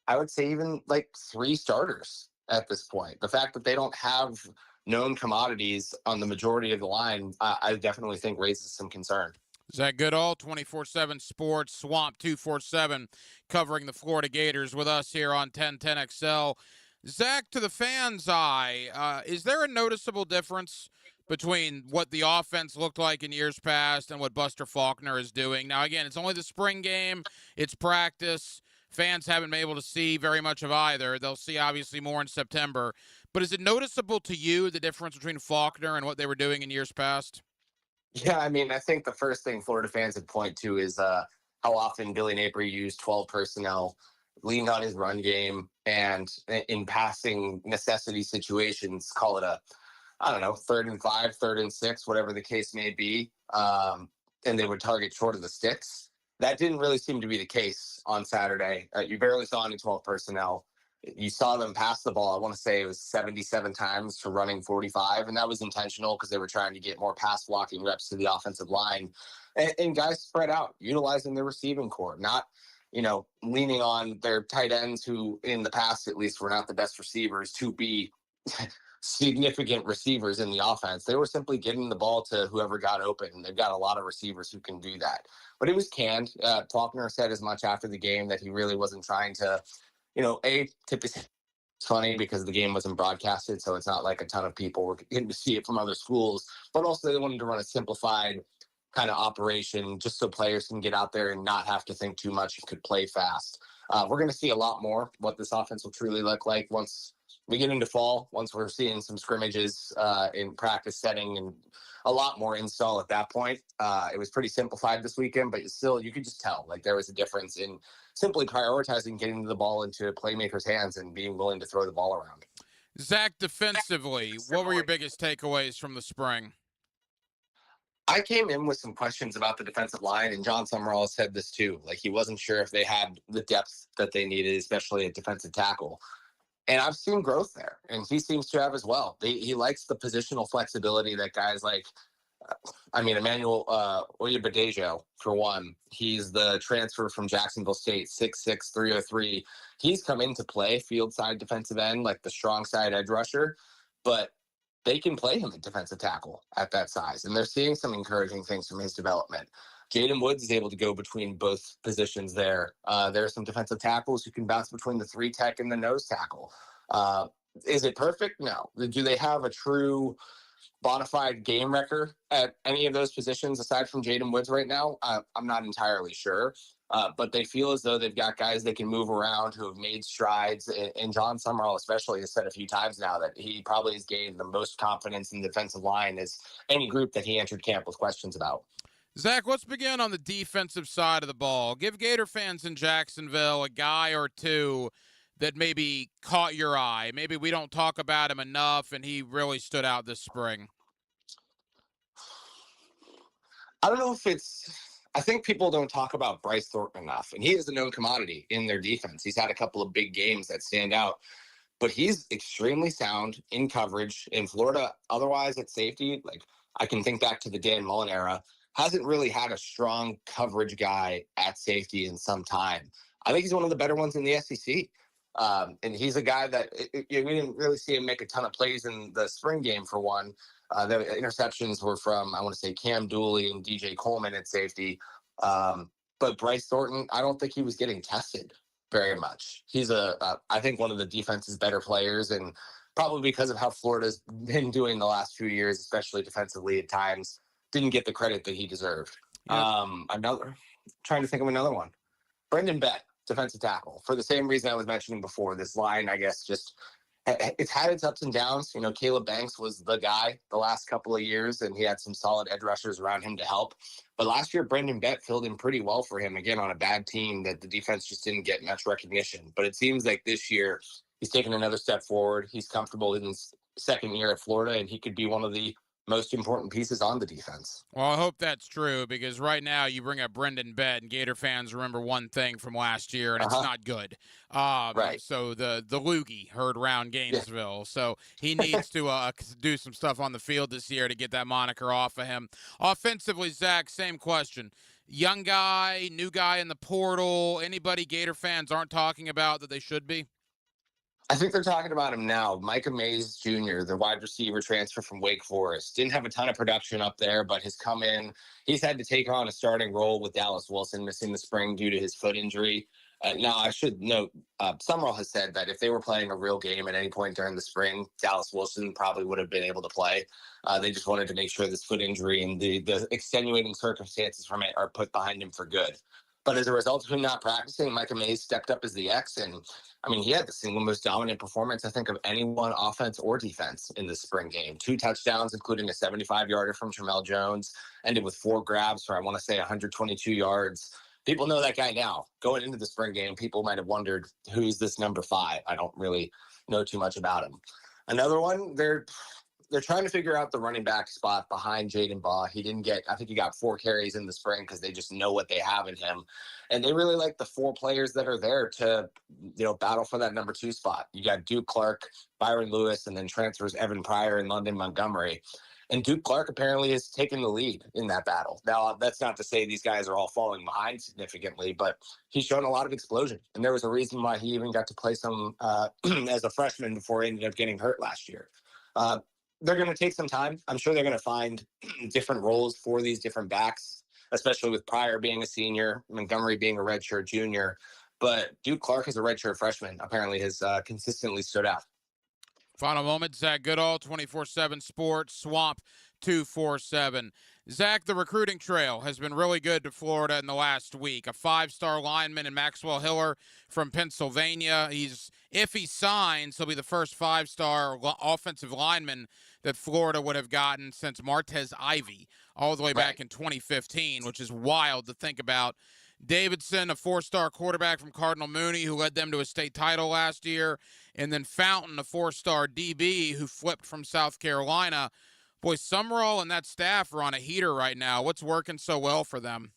I would say, even like 3 starters at this point. The fact that they don't have known commodities on the majority of the line, I definitely think raises some concern. Zach Goodall, 24/7 Sports, Swamp 247, covering the Florida Gators with us here on 1010XL. Zach, to the fan's eye, is there a noticeable difference between what the offense looked like in years past and what Buster Faulkner is doing? Now, again, it's only the spring game. It's practice. Fans haven't been able to see very much of either. They'll see, obviously, more in September. But is it noticeable to you, the difference between Faulkner and what they were doing in years past? Yeah, I mean, I think the first thing Florida fans would point to is how often Billy Napier used 12 personnel, leaned on his run game, and in passing necessity situations, call it a, 3rd and 5, 3rd and 6, whatever the case may be, and they would target short of the sticks. That didn't really seem to be the case on Saturday. You barely saw any 12 personnel. You saw them pass the ball, I want to say it was 77 times to running 45, and that was intentional because they were trying to get more pass blocking reps to the offensive line. And guys spread out, utilizing their receiving core, not, leaning on their tight ends who, in the past at least, were not the best receivers to be significant receivers in the offense. They were simply getting the ball to whoever got open. They've got a lot of receivers who can do that. But it was canned. Faulkner said as much after the game that he really wasn't trying to it's funny because the game wasn't broadcasted, so it's not like a ton of people were getting to see it from other schools. But also they wanted to run a simplified kind of operation just so players can get out there and not have to think too much and could play fast. We're going to see a lot more what this offense will truly look like once we get into fall, once we're seeing some scrimmages in practice setting and a lot more install at that point. It was pretty simplified this weekend, but still, you could just tell like there was a difference in simply prioritizing getting the ball into playmakers' hands and being willing to throw the ball around. Zach, defensively, what were your biggest takeaways from the spring? I came in with some questions about the defensive line, and John Summerall said this too. Like, he wasn't sure if they had the depth that they needed, especially at defensive tackle. And I've seen growth there, and he seems to have as well. He likes the positional flexibility that guys like, Emmanuel Oyebadejo, for one. He's the transfer from Jacksonville State, 6'6", 303. He's come into play field side defensive end, like the strong side edge rusher, but they can play him at defensive tackle at that size, and they're seeing some encouraging things from his development. Jaden Woods is able to go between both positions there. There are some defensive tackles who can bounce between the 3 tech and the nose tackle. Is it perfect? No. Do they have a true bona fide game record at any of those positions aside from Jaden Woods right now? I'm not entirely sure. But they feel as though they've got guys they can move around who have made strides. And John Summerall especially has said a few times now that he probably has gained the most confidence in the defensive line as any group that he entered camp with questions about. Zach, let's begin on the defensive side of the ball. Give Gator fans in Jacksonville a guy or two that maybe caught your eye. Maybe we don't talk about him enough, and he really stood out this spring. I don't know if it's. I think people don't talk about Bryce Thornton enough, and he is a known commodity in their defense. He's had a couple of big games that stand out, but he's extremely sound in coverage in Florida. Otherwise, at safety, like I can think back to the Dan Mullen era, hasn't really had a strong coverage guy at safety in some time. I think he's one of the better ones in the SEC. And he's a guy that we didn't really see him make a ton of plays in the spring game for one. The interceptions were from, I want to say, Cam Dooley and DJ Coleman at safety. But Bryce Thornton, I don't think he was getting tested very much. He's I think one of the defense's better players, and probably because of how Florida's been doing the last few years, especially defensively at times, didn't get the credit that he deserved. Trying to think of another one. Brendan Bett, defensive tackle, for the same reason I was mentioning before. This line, I guess, just it's had its ups and downs. You know, Caleb Banks was the guy the last couple of years, and he had some solid edge rushers around him to help. But last year, Brendan Bett filled in pretty well for him, again, on a bad team that the defense just didn't get much recognition. But it seems like this year he's taken another step forward. He's comfortable in his second year at Florida, and he could be one of the most important pieces on the defense. Well, I hope that's true, because right now you bring up Brendan Bett, and Gator fans remember one thing from last year, and it's not good. Right. So the loogie heard around Gainesville. So he needs to do some stuff on the field this year to get that moniker off of him. Offensively, Zach, same question. Young guy, new guy in the portal, anybody Gator fans aren't talking about that they should be? I think they're talking about him now. Micah Mays Jr., the wide receiver transfer from Wake Forest. Didn't have a ton of production up there, but has come in. He's had to take on a starting role with Dallas Wilson missing the spring due to his foot injury. Now, I should note, Summerall has said that if they were playing a real game at any point during the spring, Dallas Wilson probably would have been able to play. They just wanted to make sure this foot injury and the extenuating circumstances from it are put behind him for good. But as a result of him not practicing, Micah Mays stepped up as the X, and I mean, he had the single most dominant performance, I think, of anyone, offense or defense, in the spring game. 2 touchdowns, including a 75-yarder from Tramel Jones, ended with 4 grabs for, I want to say, 122 yards. People know that guy now. Going into the spring game, people might have wondered, who's this number 5? I don't really know too much about him. Another one, they're trying to figure out the running back spot behind Jaden Baugh. He didn't get, I think he got 4 carries in the spring because they just know what they have in him. And they really like the 4 players that are there to, battle for that number 2 spot. You got Duke Clark, Byron Lewis, and then transfers Evan Pryor and London Montgomery. And Duke Clark apparently has taken the lead in that battle. Now, that's not to say these guys are all falling behind significantly, but he's shown a lot of explosion. And there was a reason why he even got to play some as a freshman before he ended up getting hurt last year. They're going to take some time. I'm sure they're going to find different roles for these different backs, especially with Pryor being a senior, Montgomery being a redshirt junior. But Duke Clark is a redshirt freshman, apparently has consistently stood out. Final moment, Zach Goodall, 24/7 Sports, Swamp 247. Zach, the recruiting trail has been really good to Florida in the last week. A 5-star lineman in Maxwell Hiller from Pennsylvania. If he signs, he'll be the first 5-star offensive lineman that Florida would have gotten since Martez Ivy all the way back in 2015, which is wild to think about. Davidson, a 4-star quarterback from Cardinal Mooney, who led them to a state title last year. And then Fountain, a 4-star DB who flipped from South Carolina. Boy, Summerall and that staff are on a heater right now. What's working so well for them?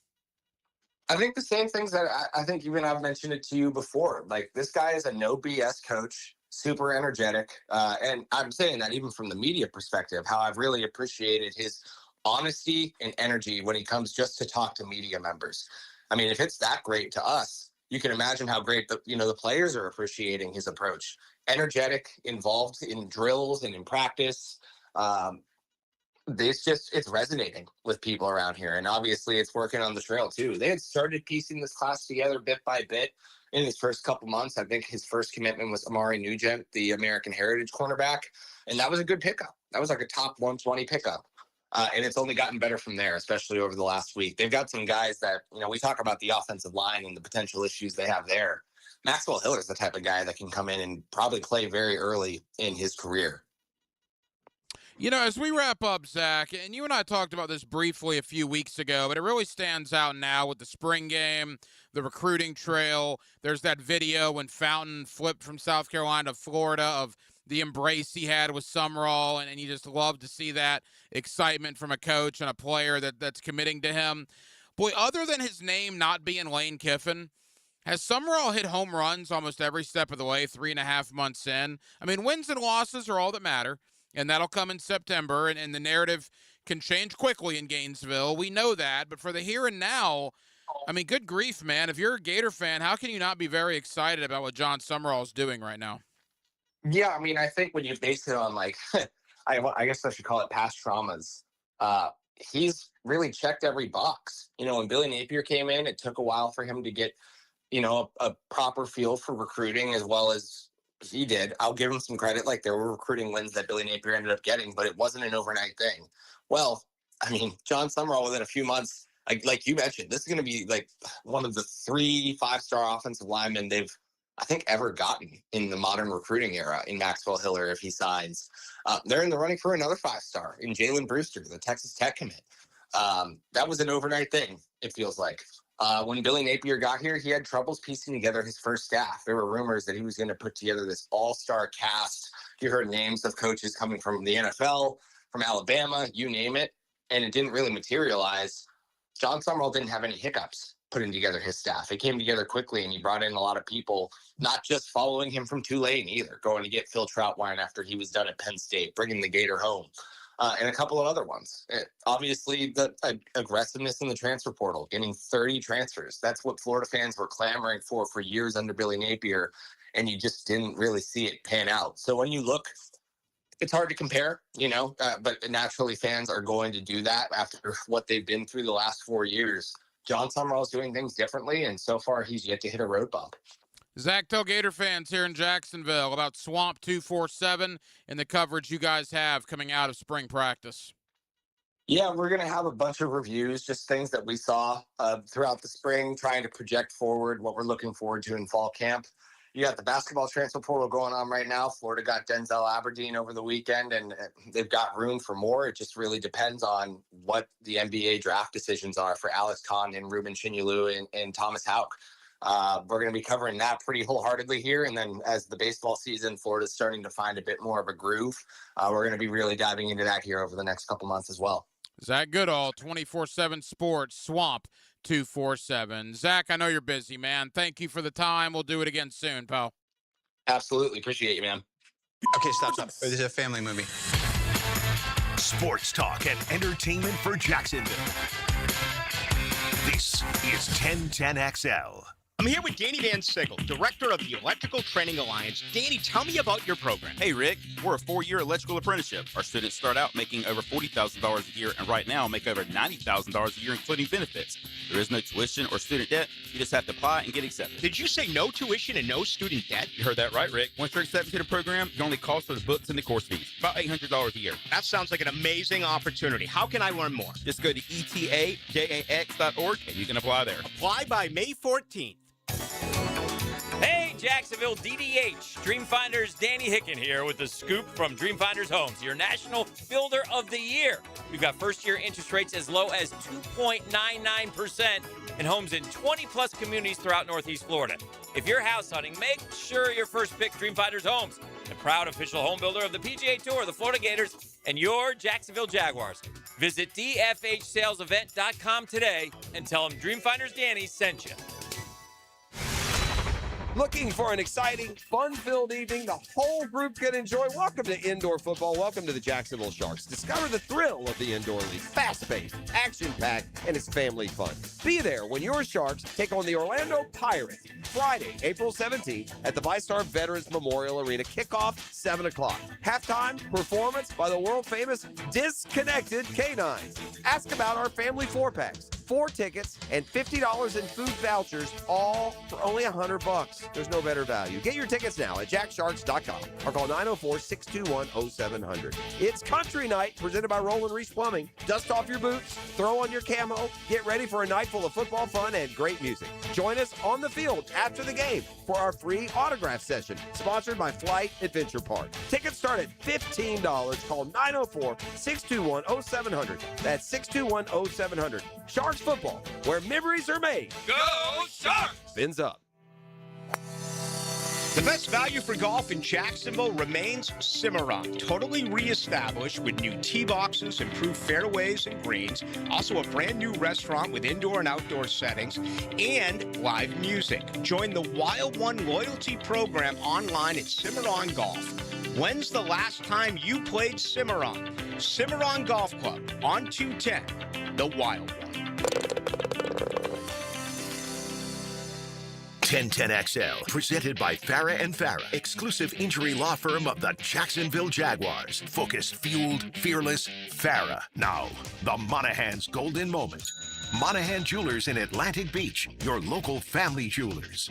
I think the same things that I think even I've mentioned it to you before. Like, this guy is a no BS coach, super energetic. And I'm saying that even from the media perspective, how I've really appreciated his honesty and energy when he comes just to talk to media members. I mean, if it's that great to us, you can imagine how great the players are appreciating his approach. Energetic, involved in drills and in practice. It's resonating with people around here. And obviously it's working on the trail too. They had started piecing this class together bit by bit in his first couple months. I think his first commitment was Amari Nugent, the American Heritage cornerback. And that was a good pickup. That was like a top 120 pickup. And it's only gotten better from there, especially over the last week. They've got some guys that, we talk about the offensive line and the potential issues they have there. Maxwell Hiller is the type of guy that can come in and probably play very early in his career. As we wrap up, Zach, and you and I talked about this briefly a few weeks ago, but it really stands out now with the spring game, the recruiting trail. There's that video when Fountain flipped from South Carolina to Florida of the embrace he had with Summerall, and you just love to see that excitement from a coach and a player that's committing to him. Boy, other than his name not being Lane Kiffin, has Summerall hit home runs almost every step of the way 3.5 months in? I mean, wins and losses are all that matter, and that'll come in September, and the narrative can change quickly in Gainesville. We know that, but for the here and now, I mean, good grief, man. If you're a Gator fan, how can you not be very excited about what John Summerall is doing right now? Yeah, I mean, I think when you base it on, like, I guess I should call it past traumas, he's really checked every box. You know, when Billy Napier came in, it took a while for him to get, you know, a proper feel for recruiting as well as he did. I'll give him some credit. Like, there were recruiting wins that Billy Napier ended up getting, but it wasn't an overnight thing. Well, I mean, John Summerall, within a few months, like you mentioned, this is going to be like one of the 3 5-star offensive linemen they've, I think, ever gotten in the modern recruiting era in Maxwell Hiller if he signs. They're in the running for another 5-star in Jalen Brewster, the Texas Tech commit. That was an overnight thing, it feels like. When Billy Napier got here, he had troubles piecing together his first staff. There were rumors that he was going to put together this all-star cast. You heard names of coaches coming from the NFL, from Alabama, you name it, and it didn't really materialize. John Summerall didn't have any hiccups putting together his staff. It came together quickly, and he brought in a lot of people, not just following him from Tulane either, going to get Phil Troutwine after he was done at Penn State, bringing the Gator home, and a couple of other ones. Obviously, the aggressiveness in the transfer portal, getting 30 transfers. That's what Florida fans were clamoring for years under Billy Napier, and you just didn't really see it pan out. So when you look, it's hard to compare, you know, but naturally fans are going to do that after what they've been through the last 4 years. John Summerall is doing things differently, and so far he's yet to hit a road bump. Zach, tell Gator fans here in Jacksonville about Swamp 247 and the coverage you guys have coming out of spring practice. Yeah, we're going to have a bunch of reviews, just things that we saw throughout the spring, trying to project forward what we're looking forward to in fall camp. You got the basketball transfer portal going on right now. Florida got Denzel Aberdeen over the weekend, and they've got room for more. It just really depends on what the NBA draft decisions are for Alex Condon, Ruben Chinyelu, and Thomas Houck. We're going to be covering that pretty wholeheartedly here. And then as the baseball season, Florida's starting to find a bit more of a groove. We're going to be really diving into that here over the next couple months as well. Zach Goodall, 24/7 Sports, Swamp 247. Zach, I know you're busy, man. Thank you for the time. We'll do it again soon, pal. Absolutely. Appreciate you, man. Okay, stop. This is a family movie. Sports talk and entertainment for Jacksonville. This is 1010XL. I'm here with Danny Van Sickle, director of the Electrical Training Alliance. Danny, tell me about your program. Hey, Rick. We're a 4-year electrical apprenticeship. Our students start out making over $40,000 a year, and right now make over $90,000 a year, including benefits. There is no tuition or student debt. You just have to apply and get accepted. Did you say no tuition and no student debt? You heard that right, Rick. Once you're accepted to the program, you only cost for the books and the course fees. About $800 a year. That sounds like an amazing opportunity. How can I learn more? Just go to etajax.org, and you can apply there. Apply by May 14th. Hey, Jacksonville DDH. Dreamfinders Danny Hicken here with the scoop from Dreamfinders Homes, your National Builder of the Year. We've got first-year interest rates as low as 2.99% in homes in 20-plus communities throughout Northeast Florida. If you're house hunting, make sure your first pick Dreamfinders Homes, the proud official home builder of the PGA Tour, the Florida Gators, and your Jacksonville Jaguars. Visit dfhsalesevent.com today and tell them Dreamfinders Danny sent you. Looking for an exciting, fun-filled evening the whole group can enjoy? Welcome to indoor football. Welcome to the Jacksonville Sharks. Discover the thrill of the indoor league. Fast-paced, action-packed, and it's family fun. Be there when your Sharks take on the Orlando Pirates Friday, April 17th at the VyStar Veterans Memorial Arena. Kickoff, 7 o'clock. Halftime performance by the world-famous Disconnected Canines. Ask about our family 4-packs. 4 tickets and $50 in food vouchers, all for only $100. There's no better value. Get your tickets now at jacksharks.com or call 904-621-0700. It's Country Night presented by Roland Reese Plumbing. Dust off your boots, throw on your camo, get ready for a night full of football fun and great music. Join us on the field after the game for our free autograph session, sponsored by Flight Adventure Park. Tickets start at $15. Call 904-621-0700. That's 621-0700. Sharks football, where memories are made. Go Sharks! Fins up. The best value for golf in Jacksonville remains Cimarron. Totally reestablished with new tee boxes, improved fairways and greens. Also a brand new restaurant with indoor and outdoor settings and live music. Join the Wild One loyalty program online at Cimarron Golf. When's the last time you played Cimarron? Cimarron Golf Club on 210, the Wild One. 1010XL, presented by Farah and Farah, exclusive injury law firm of the Jacksonville Jaguars. Focused, fueled, fearless, Farah. Now, the Monahan's golden moment. Monahan Jewelers in Atlantic Beach, your local family jewelers.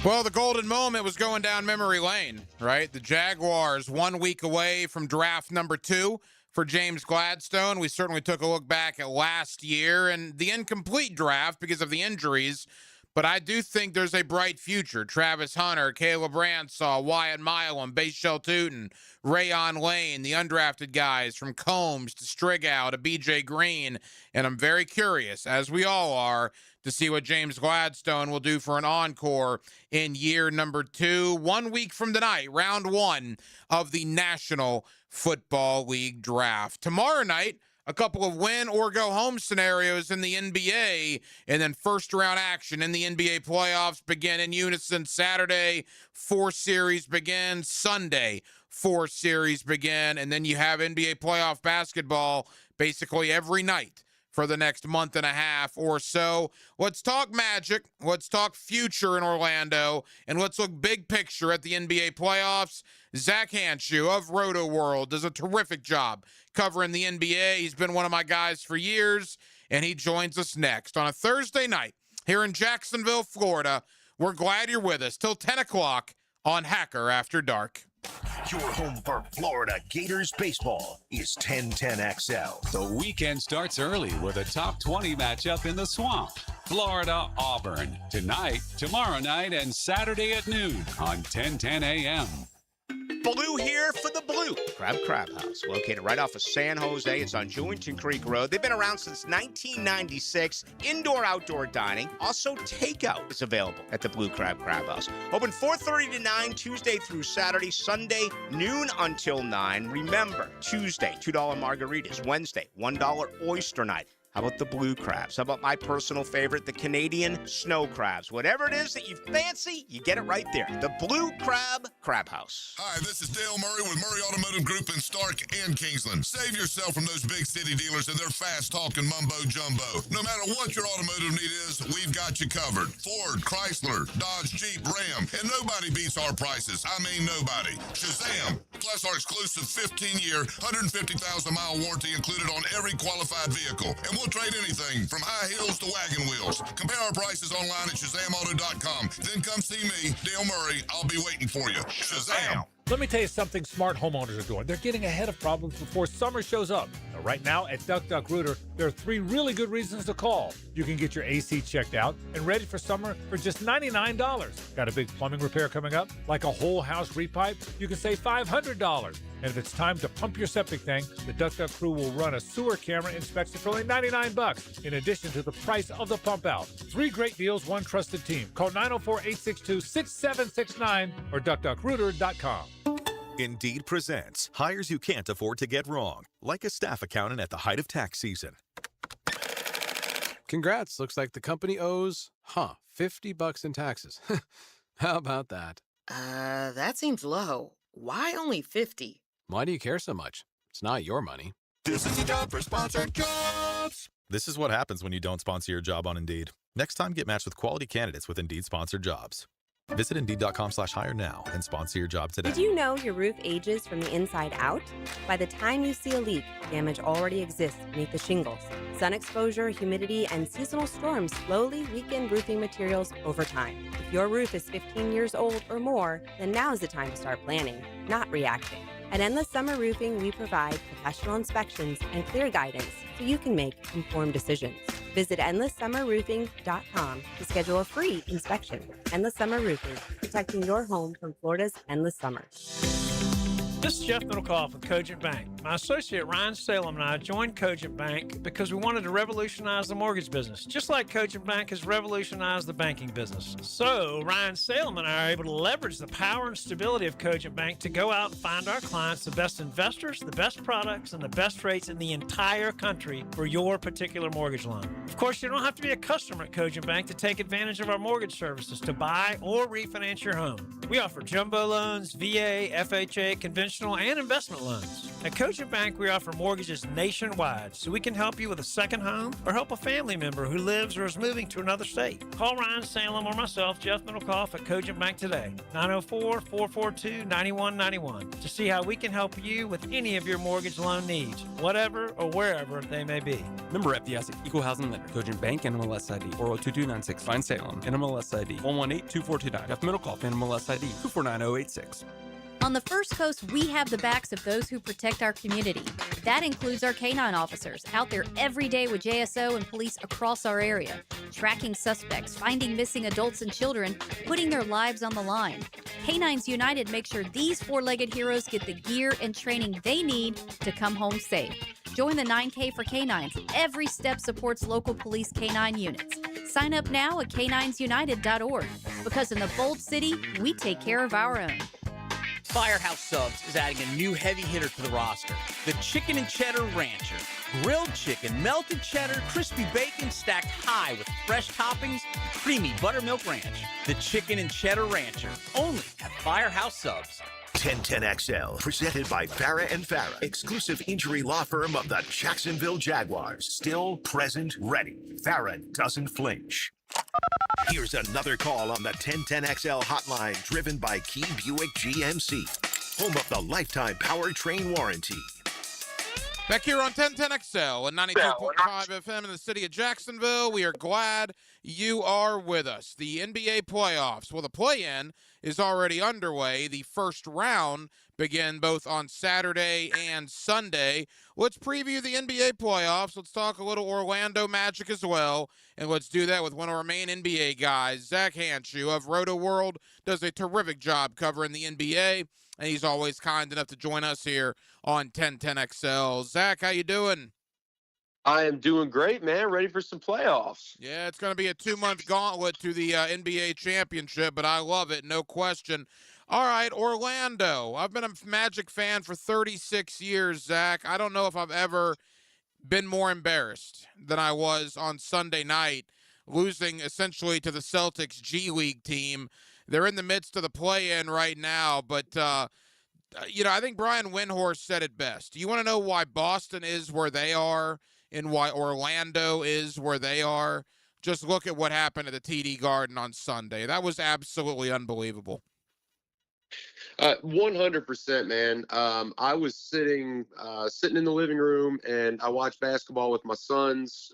Well, the golden moment was going down memory lane, right? The Jaguars 1 week away from draft number 2 for James Gladstone. We certainly took a look back at last year and the incomplete draft because of the injuries. But I do think there's a bright future. Travis Hunter, Caleb Ransaw, Wyatt Milam, Bashel Tootin, Rayon Lane, the undrafted guys from Combs to Strigow to BJ Green. And I'm very curious, as we all are, to see what James Gladstone will do for an encore in year number 2. 1 week from tonight, round 1 of the National Football League draft. Tomorrow night, a couple of win or go home scenarios in the NBA, and then first round action in the NBA playoffs begin in unison. Saturday, 4 series begin. Sunday, 4 series begin. And then you have NBA playoff basketball basically every night for the next month and a half or so. Let's talk Magic. Let's talk future in Orlando. And let's look big picture at the NBA playoffs. Zach Hanshu of Roto World does a terrific job covering the NBA. He's been one of my guys for years, and he joins us next on a Thursday night here in Jacksonville, Florida. We're glad you're with us till 10 o'clock on Hacker After Dark. Your home for Florida Gators baseball is 1010XL. The weekend starts early with a top 20 matchup in the Swamp. Florida-Auburn. Tonight, tomorrow night, and Saturday at noon on 1010 a.m. Blue here for the Blue Crab House, located right off of San Jose. It's on Julington Creek Road. They've been around since 1996. Indoor-outdoor dining. Also, takeout is available at the Blue Crab House. Open 4:30 to 9, Tuesday through Saturday. Sunday, noon until 9. Remember, Tuesday, $2 margaritas. Wednesday, $1 oyster night. How about the blue crabs? How about my personal favorite, the Canadian snow crabs? Whatever it is that you fancy, you get it right there. The Blue Crab House. Hi, this is Dale Murray with Murray Automotive Group in Stark and Kingsland. Save yourself from those big city dealers and their fast-talking mumbo-jumbo. No matter what your automotive need is, we've got you covered. Ford, Chrysler, Dodge, Jeep, Ram, and nobody beats our prices. I mean nobody. Shazam! Plus our exclusive 15-year, 150,000-mile warranty included on every qualified vehicle. And we'll trade anything from high heels to wagon wheels. Compare our prices online at ShazamAuto.com. Then come see me, Dale Murray. I'll be waiting for you. Shazam! Let me tell you something smart homeowners are doing. They're getting ahead of problems before summer shows up. Now, right now at Duck Duck Rooter, there are 3 really good reasons to call. You can get your AC checked out and ready for summer for just $99. Got a big plumbing repair coming up, like a whole house repipe? You can save $500. And if it's time to pump your septic tank, the Duck Duck crew will run a sewer camera inspection for only $99, in addition to the price of the pump out. 3 great deals, 1 trusted team. Call 904-862-6769 or duckduckrooter.com. Indeed presents hires you can't afford to get wrong, like a staff accountant at the height of tax season. Congrats, looks like the company owes, $50 in taxes. How about that? That seems low. Why only 50? Why do you care so much? It's not your money. This is the job for Sponsored Jobs. This is what happens when you don't sponsor your job on Indeed. Next time, get matched with quality candidates with Indeed Sponsored Jobs. Visit Indeed.com/hire now and sponsor your job today. Did you know your roof ages from the inside out? By the time you see a leak, damage already exists beneath the shingles. Sun exposure, humidity, and seasonal storms slowly weaken roofing materials over time. If your roof is 15 years old or more, then now's the time to start planning, not reacting. At Endless Summer Roofing, we provide professional inspections and clear guidance so you can make informed decisions. Visit EndlessSummerRoofing.com to schedule a free inspection. Endless Summer Roofing, protecting your home from Florida's endless summer. This is Jeff Middlecoff with Cogent Bank. My associate Ryan Salem and I joined Cogent Bank because we wanted to revolutionize the mortgage business, just like Cogent Bank has revolutionized the banking business. So Ryan Salem and I are able to leverage the power and stability of Cogent Bank to go out and find our clients the best investors, the best products, and the best rates in the entire country for your particular mortgage loan. Of course, you don't have to be a customer at Cogent Bank to take advantage of our mortgage services to buy or refinance your home. We offer jumbo loans, VA, FHA, conventional, and investment loans. At Cogent Bank, we offer mortgages nationwide, so we can help you with a second home or help a family member who lives or is moving to another state. Call Ryan Salem or myself, Jeff Middlecoff, at Cogent Bank today, 904-442-9191, to see how we can help you with any of your mortgage loan needs, whatever or wherever they may be. Member FDIC, Equal Housing Lender, Cogent Bank, NMLS ID 402296. Find Salem, NMLS ID 1182429. Jeff Middlecoff, NMLS ID 249086. On the First Coast, we have the backs of those who protect our community. That includes our canine officers out there every day with JSO and police across our area, tracking suspects, finding missing adults and children, putting their lives on the line. Canines United makes sure these four-legged heroes get the gear and training they need to come home safe. Join the 9K for Canines. Every step supports local police canine units. Sign up now at caninesunited.org, because in the Bold City, we take care of our own. Firehouse Subs is adding a new heavy hitter to the roster, the Chicken and Cheddar Rancher. Grilled chicken, melted cheddar, crispy bacon stacked high with fresh toppings, and creamy buttermilk ranch. The Chicken and Cheddar Rancher, only at Firehouse Subs. 1010XL, presented by Farah and Farah, exclusive injury law firm of the Jacksonville Jaguars. Still present, ready. Farah doesn't flinch. Here's another call on the 1010XL hotline, driven by Key Buick GMC, home of the lifetime powertrain warranty. Back here on 1010XL and 92.5 FM in the city of Jacksonville, we are glad you are with us. The NBA playoffs, well, the play-in is already underway. The first round begin both on Saturday and Sunday. Let's preview the NBA playoffs. Let's talk a little Orlando Magic as well, and let's do that with one of our main NBA guys, Zach Hanshu of Roto World. Does a terrific job covering the NBA, and he's always kind enough to join us here on 1010XL. Zach, how you doing? I am doing great, man. Ready for some playoffs. Yeah, it's going to be a 2-month gauntlet to the NBA championship, but I love it, no question. All right, Orlando. I've been a Magic fan for 36 years, Zach. I don't know if I've ever been more embarrassed than I was on Sunday night, losing essentially to the Celtics G League team. They're in the midst of the play-in right now, but I think Brian Windhorst said it best. You want to know why Boston is where they are and why Orlando is where they are? Just look at what happened at the TD Garden on Sunday. That was absolutely unbelievable. 100%, man. I was sitting in the living room, and I watched basketball with my sons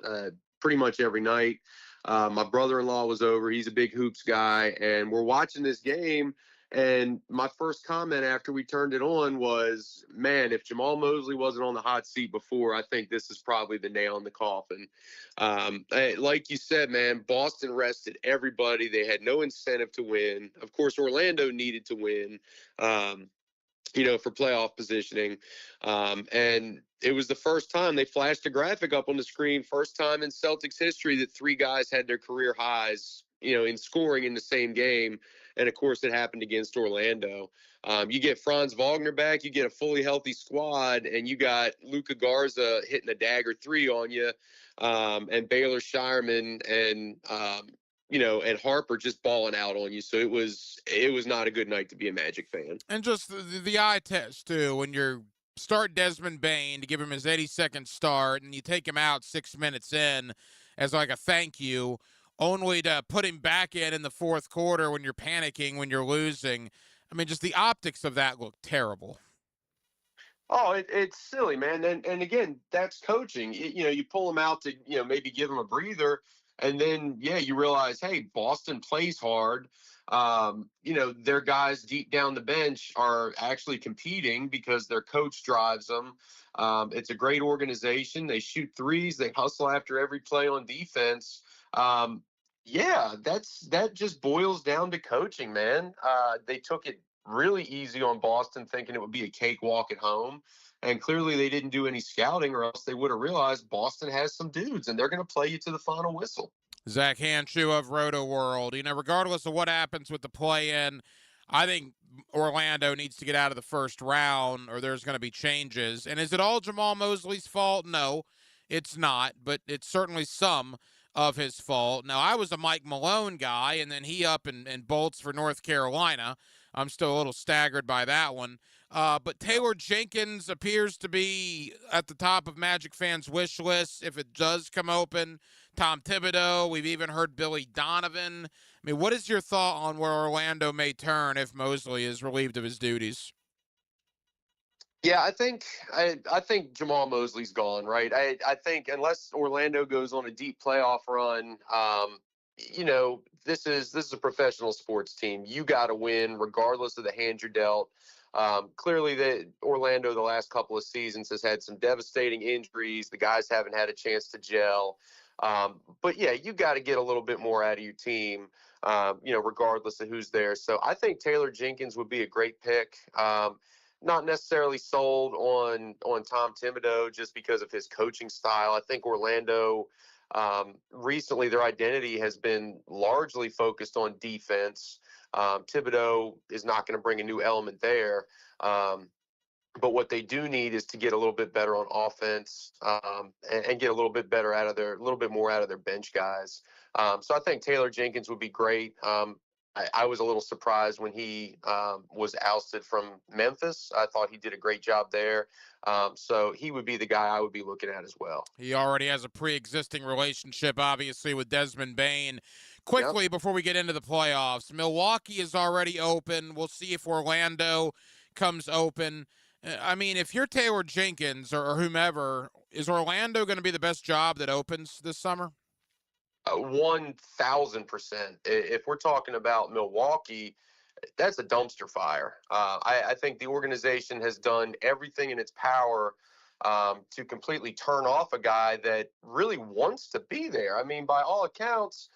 pretty much every night. My brother-in-law was over. He's a big hoops guy, and we're watching this game. And my first comment after we turned it on was, man, if Jamal Mosley wasn't on the hot seat before, I think this is probably the nail in the coffin. Like you said, man, Boston rested everybody. They had no incentive to win. Of course, Orlando needed to win, for playoff positioning. And it was the first time they flashed a graphic up on the screen, first time in Celtics history that three guys had their career highs, in scoring in the same game. And, of course, it happened against Orlando. You get Franz Wagner back, you get a fully healthy squad, and you got Luka Garza hitting a dagger three on you, and Baylor Shireman and Harper just balling out on you. So it was not a good night to be a Magic fan. And just the eye test, too, when you start Desmond Bane to give him his 82nd start, and you take him out 6 minutes in as like a thank you, only to put him back in the fourth quarter when you're panicking, when you're losing. I mean, just the optics of that look terrible. Oh, it's silly, man. And again, that's coaching. You pull them out to, maybe give them a breather. And then, you realize, hey, Boston plays hard. Their guys deep down the bench are actually competing because their coach drives them. It's a great organization. They shoot threes. They hustle after every play on defense. That just boils down to coaching, man. They took it really easy on Boston, thinking it would be a cakewalk at home. And clearly they didn't do any scouting, or else they would have realized Boston has some dudes, and they're going to play you to the final whistle. Zach Hanshu of Roto World. Regardless of what happens with the play-in, I think Orlando needs to get out of the first round, or there's going to be changes. And is it all Jamal Mosley's fault? No, it's not, but it's certainly some of his fault. Now, I was a Mike Malone guy, and then he up and bolts for North Carolina. I'm still a little staggered by that one. But Taylor Jenkins appears to be at the top of Magic fans' wish list if it does come open. Tom Thibodeau, we've even heard Billy Donovan. I mean, what is your thought on where Orlando may turn if Mosley is relieved of his duties? Yeah, I think Jamal Mosley's gone, right? I think unless Orlando goes on a deep playoff run, this is a professional sports team. You got to win regardless of the hand you're dealt. Clearly, Orlando the last couple of seasons has had some devastating injuries. The guys haven't had a chance to gel. But yeah, you got to get a little bit more out of your team, regardless of who's there. So I think Taylor Jenkins would be a great pick. Not necessarily sold on Tom Thibodeau just because of his coaching style. I think Orlando recently their identity has been largely focused on defense. Thibodeau is not going to bring a new element there. But what they do need is to get a little bit better on offense and get a little bit more out of their bench guys. So I think Taylor Jenkins would be great. I was a little surprised when he was ousted from Memphis. I thought he did a great job there. So he would be the guy I would be looking at as well. He already has a pre-existing relationship, obviously, with Desmond Bane. Quickly, before we get into the playoffs, Milwaukee is already open. We'll see if Orlando comes open. I mean, if you're Taylor Jenkins or whomever, is Orlando going to be the best job that opens this summer? 1,000%. If we're talking about Milwaukee, that's a dumpster fire. I think the organization has done everything in its power to completely turn off a guy that really wants to be there. I mean, by all accounts,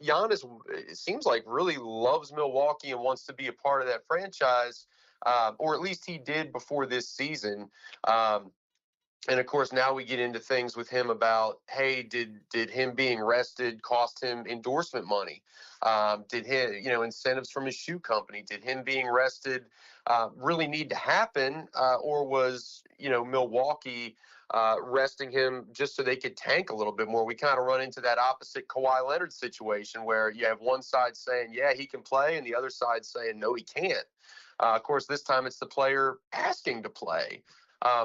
Giannis, it seems like, really loves Milwaukee and wants to be a part of that franchise, or at least he did before this season. And of course, now we get into things with him about, hey, did him being rested cost him endorsement money? Did him, incentives from his shoe company? Did him being rested really need to happen, or was Milwaukee resting him just so they could tank a little bit more? We kind of run into that opposite Kawhi Leonard situation where you have one side saying, yeah, he can play, and the other side saying, no, he can't. Of course, this time it's the player asking to play.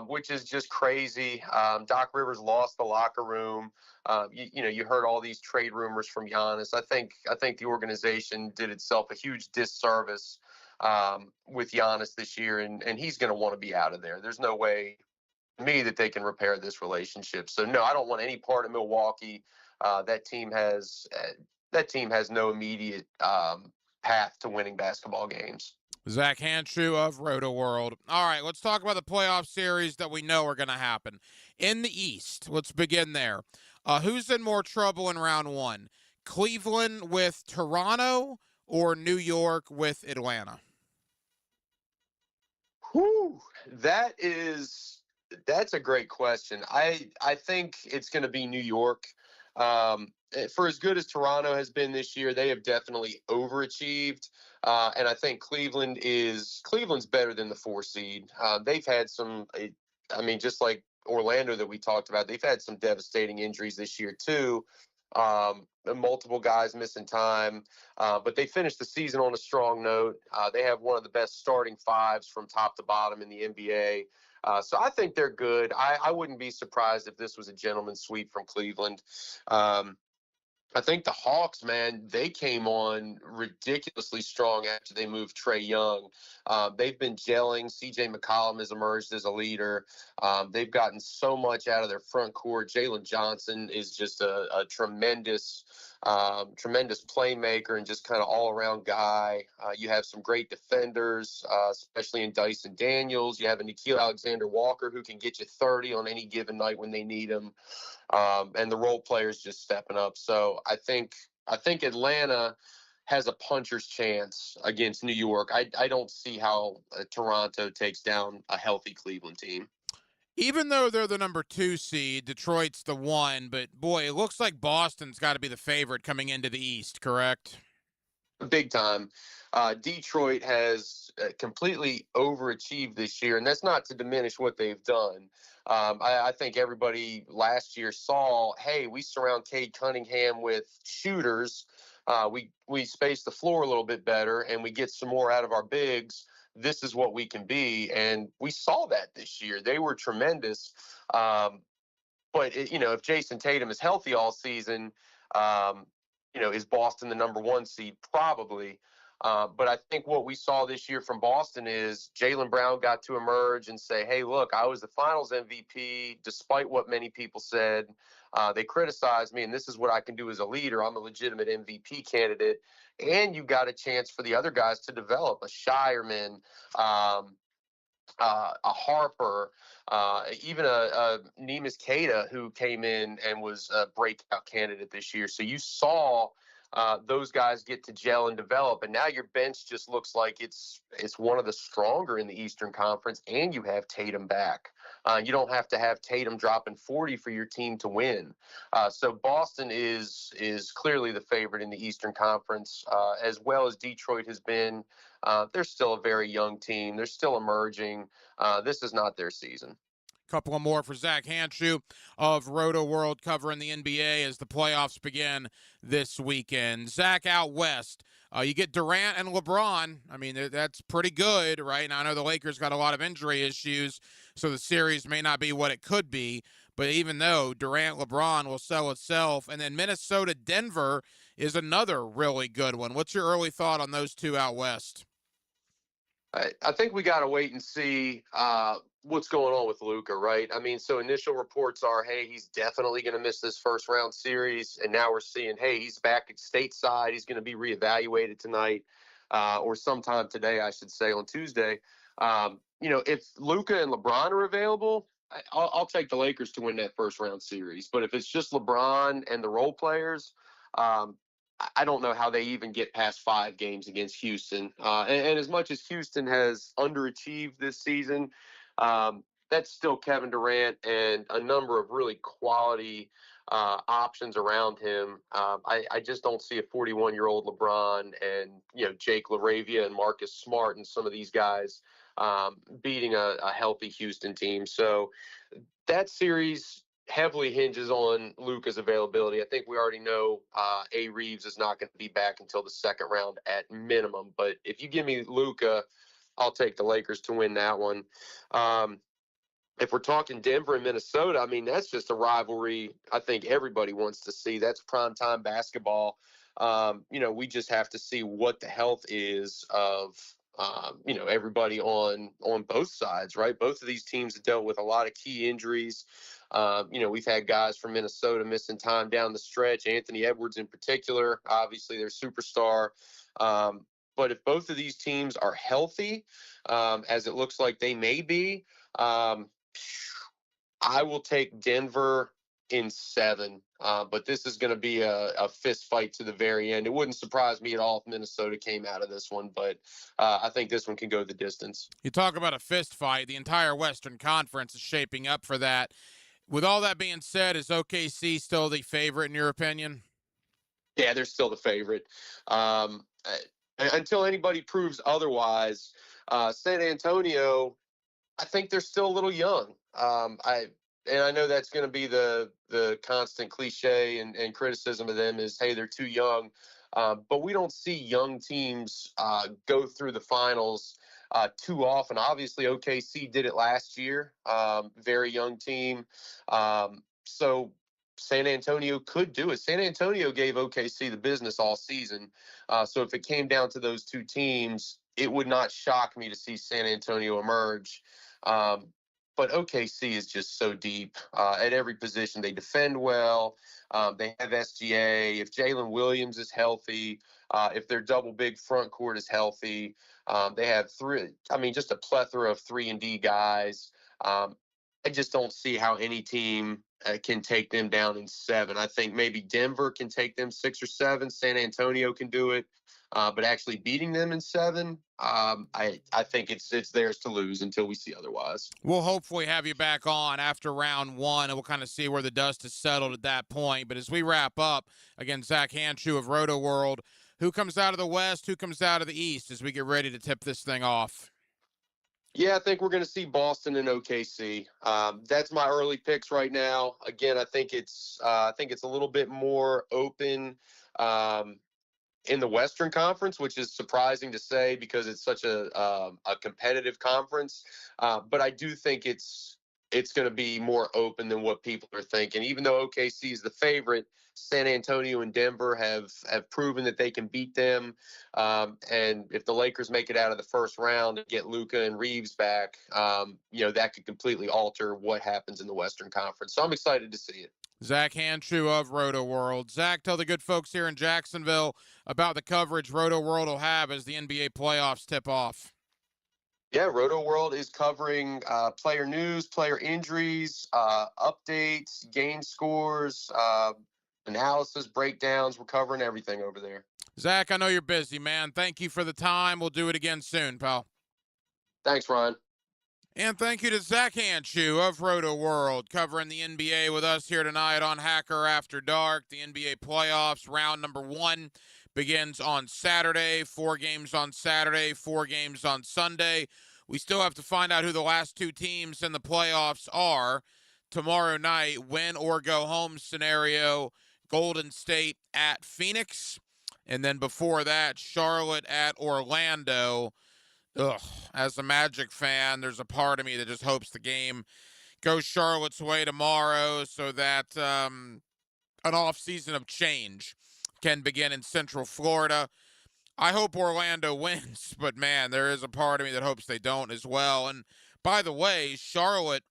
Which is just crazy. Doc Rivers lost the locker room. You heard all these trade rumors from Giannis. I think the organization did itself a huge disservice with Giannis this year, and he's going to want to be out of there. There's no way, to me, that they can repair this relationship. So no, I don't want any part of Milwaukee. That team has no immediate path to winning basketball games. Zach Hanshu of Roto World. All right, let's talk about the playoff series that we know are going to happen. In the East, let's begin there. Who's in more trouble in round one? Cleveland with Toronto or New York with Atlanta? Whew, that's a great question. I think it's going to be New York. For as good as Toronto has been this year, they have definitely overachieved. And I think Cleveland's better than the 4 seed. They've had just like Orlando that we talked about, they've had some devastating injuries this year too. Multiple guys missing time, but they finished the season on a strong note. They have one of the best starting fives from top to bottom in the NBA. So I think they're good. I wouldn't be surprised if this was a gentleman's sweep from Cleveland. I think the Hawks, man, they came on ridiculously strong after they moved Trae Young. They've been gelling. C.J. McCollum has emerged as a leader. They've gotten so much out of their front court. Jalen Johnson is just a tremendous playmaker and just kind of all-around guy. You have some great defenders, especially in Dyson Daniels. You have a Nickeil Alexander-Walker who can get you 30 on any given night when they need him. And the role players just stepping up. So I think Atlanta, has a puncher's chance against New York. I don't see how Toronto takes down a healthy Cleveland team. Even though they're the number 2 seed, Detroit's the 1, but boy, it looks like Boston's got to be the favorite coming into the East, correct? Big time. Detroit has completely overachieved this year, and that's not to diminish what they've done. I think everybody last year saw, hey, we surround Cade Cunningham with shooters. We space the floor a little bit better, and we get some more out of our bigs. This is what we can be, and we saw that this year. They were tremendous. But if Jason Tatum is healthy all season, is Boston the number 1 seed? Probably. But I think what we saw this year from Boston is Jaylen Brown got to emerge and say, hey, look, I was the finals MVP, despite what many people said. They criticized me, and this is what I can do as a leader. I'm a legitimate MVP candidate. And you got a chance for the other guys to develop, a Shireman, a Harper, even a Neemias Queta, who came in and was a breakout candidate this year. So you saw those guys get to gel and develop, and now your bench just looks like it's one of the stronger in the Eastern Conference, and you have Tatum back. You don't have to have Tatum dropping 40 for your team to win. So Boston is clearly the favorite in the Eastern Conference, as well as Detroit has been. They're still a very young team. They're still emerging. This is not their season. Couple of more for Zach Handschuh of Roto World covering the NBA as the playoffs begin this weekend. Zach, out west, you get Durant and LeBron. I mean, that's pretty good, right? Now, I know the Lakers got a lot of injury issues, so the series may not be what it could be. But even though Durant, LeBron will sell itself, and then Minnesota, Denver is another really good one. What's your early thought on those two out west? I think we got to wait and see what's going on with Luka, right? I mean, so initial reports are, hey, he's definitely going to miss this first round series. And now we're seeing, hey, he's back at stateside. He's going to be reevaluated tonight or sometime today, I should say, on Tuesday. If Luka and LeBron are available, I'll take the Lakers to win that first round series. But if it's just LeBron and the role players, I don't know how they even get past 5 games against Houston. And as much as Houston has underachieved this season, that's still Kevin Durant and a number of really quality options around him. I just don't see a 41-year-old LeBron and, Jake LaRavia and Marcus Smart and some of these guys beating a healthy Houston team. So that series heavily hinges on Luka's availability. I think we already know A. Reeves is not going to be back until the second round at minimum. But if you give me Luka, I'll take the Lakers to win that one. If we're talking Denver and Minnesota, I mean, that's just a rivalry I think everybody wants to see. That's primetime basketball. We just have to see what the health is of everybody on both sides, right? Both of these teams have dealt with a lot of key injuries. We've had guys from Minnesota missing time down the stretch, Anthony Edwards in particular, obviously their superstar. But if both of these teams are healthy, as it looks like they may be, I will take Denver in 7. But this is going to be a fist fight to the very end. It wouldn't surprise me at all if Minnesota came out of this one, but I think this one can go the distance. You talk about a fist fight. The entire Western Conference is shaping up for that. With all that being said, is OKC still the favorite in your opinion? Yeah, they're still the favorite. Until anybody proves otherwise, San Antonio, I think they're still a little young. I know that's going to be the constant cliche and criticism of them is, hey, they're too young. But we don't see young teams go through the finals too often. Obviously, OKC did it last year. Very young team. So San Antonio could do it. San Antonio gave OKC the business all season. So if it came down to those two teams, it would not shock me to see San Antonio emerge. But OKC is just so deep at every position. They defend well. They have SGA. If Jalen Williams is healthy, if their double big front court is healthy, they have just a plethora of 3-and-D guys. I just don't see how any team can take them down in 7. I think maybe Denver can take them 6 or 7. San Antonio can do it. But actually beating them in 7, I think it's theirs to lose until we see otherwise. We'll hopefully have you back on after round 1, and we'll kind of see where the dust has settled at that point. But as we wrap up, again, Zach Handschuh of Roto World, who comes out of the West, who comes out of the East as we get ready to tip this thing off? Yeah, I think we're going to see Boston and OKC. That's my early picks right now. Again, I think it's a little bit more open in the Western Conference, which is surprising to say because it's such a competitive conference. But I do think it's going to be more open than what people are thinking. Even though OKC is the favorite, San Antonio and Denver have proven that they can beat them. And if the Lakers make it out of the first round and get Luka and Reeves back, that could completely alter what happens in the Western Conference. So I'm excited to see it. Zach Handschuh of Roto World. Zach, tell the good folks here in Jacksonville about the coverage Roto World will have as the NBA playoffs tip off. Yeah, Roto World is covering player news, player injuries, updates, game scores, analysis, breakdowns. We're covering everything over there. Zach, I know you're busy, man. Thank you for the time. We'll do it again soon, pal. Thanks, Ryan. And thank you to Zach Handschuh of Roto World covering the NBA with us here tonight on Hacker After Dark. The NBA playoffs, round number 1 begins on Saturday. 4 games on Saturday, 4 games on Sunday. We still have to find out who the last 2 teams in the playoffs are. Tomorrow night, win or go home scenario, Golden State at Phoenix. And then before that, Charlotte at Orlando. As a Magic fan, there's a part of me that just hopes the game goes Charlotte's way tomorrow so that an off-season of change can begin in Central Florida. I hope Orlando wins, but man, there is a part of me that hopes they don't as well. And by the way, Charlotte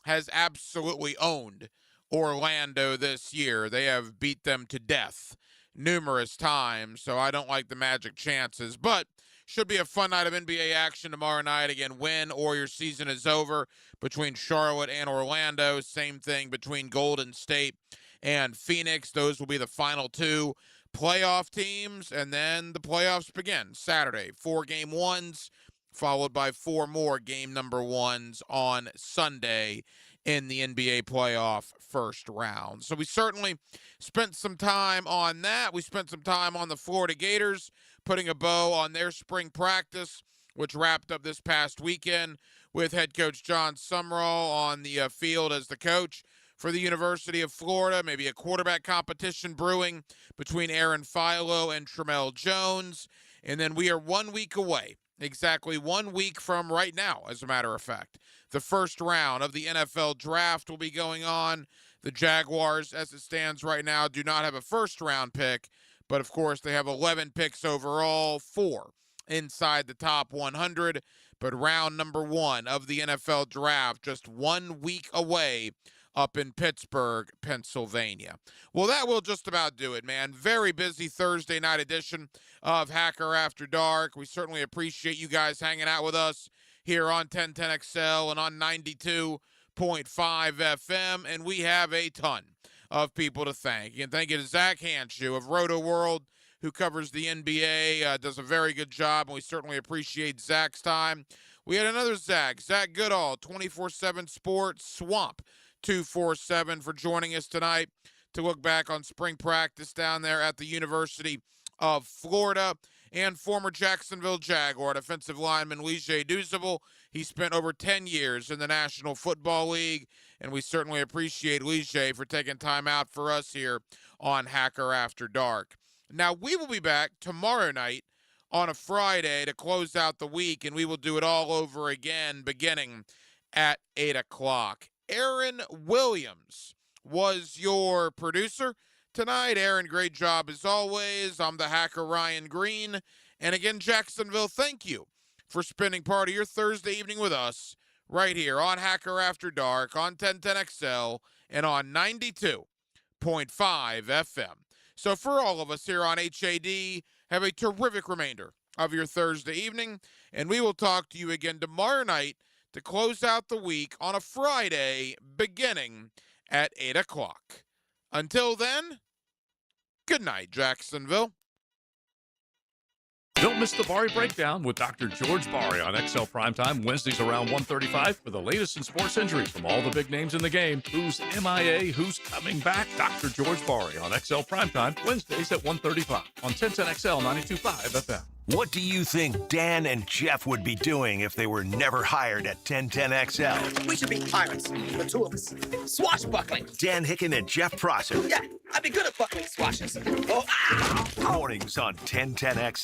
has absolutely owned Orlando this year. They have beat them to death numerous times, so I don't like the Magic chances, but should be a fun night of NBA action tomorrow night. Again, win or your season is over between Charlotte and Orlando. Same thing between Golden State and Phoenix. Those will be the final 2 playoff teams, and then the playoffs begin Saturday. 4 game 1s, followed by 4 more game number 1s on Sunday in the NBA playoff first round. So we certainly spent some time on that. We spent some time on the Florida Gators, putting a bow on their spring practice, which wrapped up this past weekend with head coach John Sumrall on the field as the coach for the University of Florida. Maybe a quarterback competition brewing between Aaron Philo and Tramel Jones. And then we are 1 week away, exactly 1 week from right now, as a matter of fact. The first round of the NFL draft will be going on. The Jaguars, as it stands right now, do not have a first-round pick, but of course they have 11 picks overall, 4 inside the top 100. But round number 1 of the NFL draft just 1 week away up in Pittsburgh, Pennsylvania. Well, that will just about do it, man. Very busy Thursday night edition of Hacker After Dark. We certainly appreciate you guys hanging out with us here on 1010XL and on 92.5 FM, and we have a ton of people to thank. And thank you to Zach Handschuh of Roto World, who covers the NBA, does a very good job, and we certainly appreciate Zach's time. We had another Zach Goodall, 24/7 Sports, Swamp 247, for joining us tonight to look back on spring practice down there at the University of Florida. And former Jacksonville Jaguar defensive lineman Lige Douzable. He spent over 10 years in the National Football League, and we certainly appreciate Lige for taking time out for us here on Hacker After Dark. Now, we will be back tomorrow night on a Friday to close out the week, and we will do it all over again beginning at 8 o'clock. Aaron Williams was your producer tonight. Aaron, great job as always. I'm the Hacker Ryan Green. And again, Jacksonville, thank you for spending part of your Thursday evening with us right here on Hacker After Dark, on 1010XL, and on 92.5 FM. So for all of us here on HAD, have a terrific remainder of your Thursday evening, and we will talk to you again tomorrow night to close out the week on a Friday beginning at 8 o'clock. Until then, good night, Jacksonville. Don't miss the Bari Breakdown with Dr. George Bari on XL Primetime Wednesdays around 1:35 for the latest in sports injuries from all the big names in the game. Who's MIA? Who's coming back? Dr. George Bari on XL Primetime Wednesdays at 1:35 on 1010XL 92.5 FM. What do you think Dan and Jeff would be doing if they were never hired at 1010XL? We should be pirates, the two of us. Swashbuckling. Dan Hicken and Jeff Prosser. Yeah, I'd be good at buckling swashes. Oh, Mornings on 1010XL.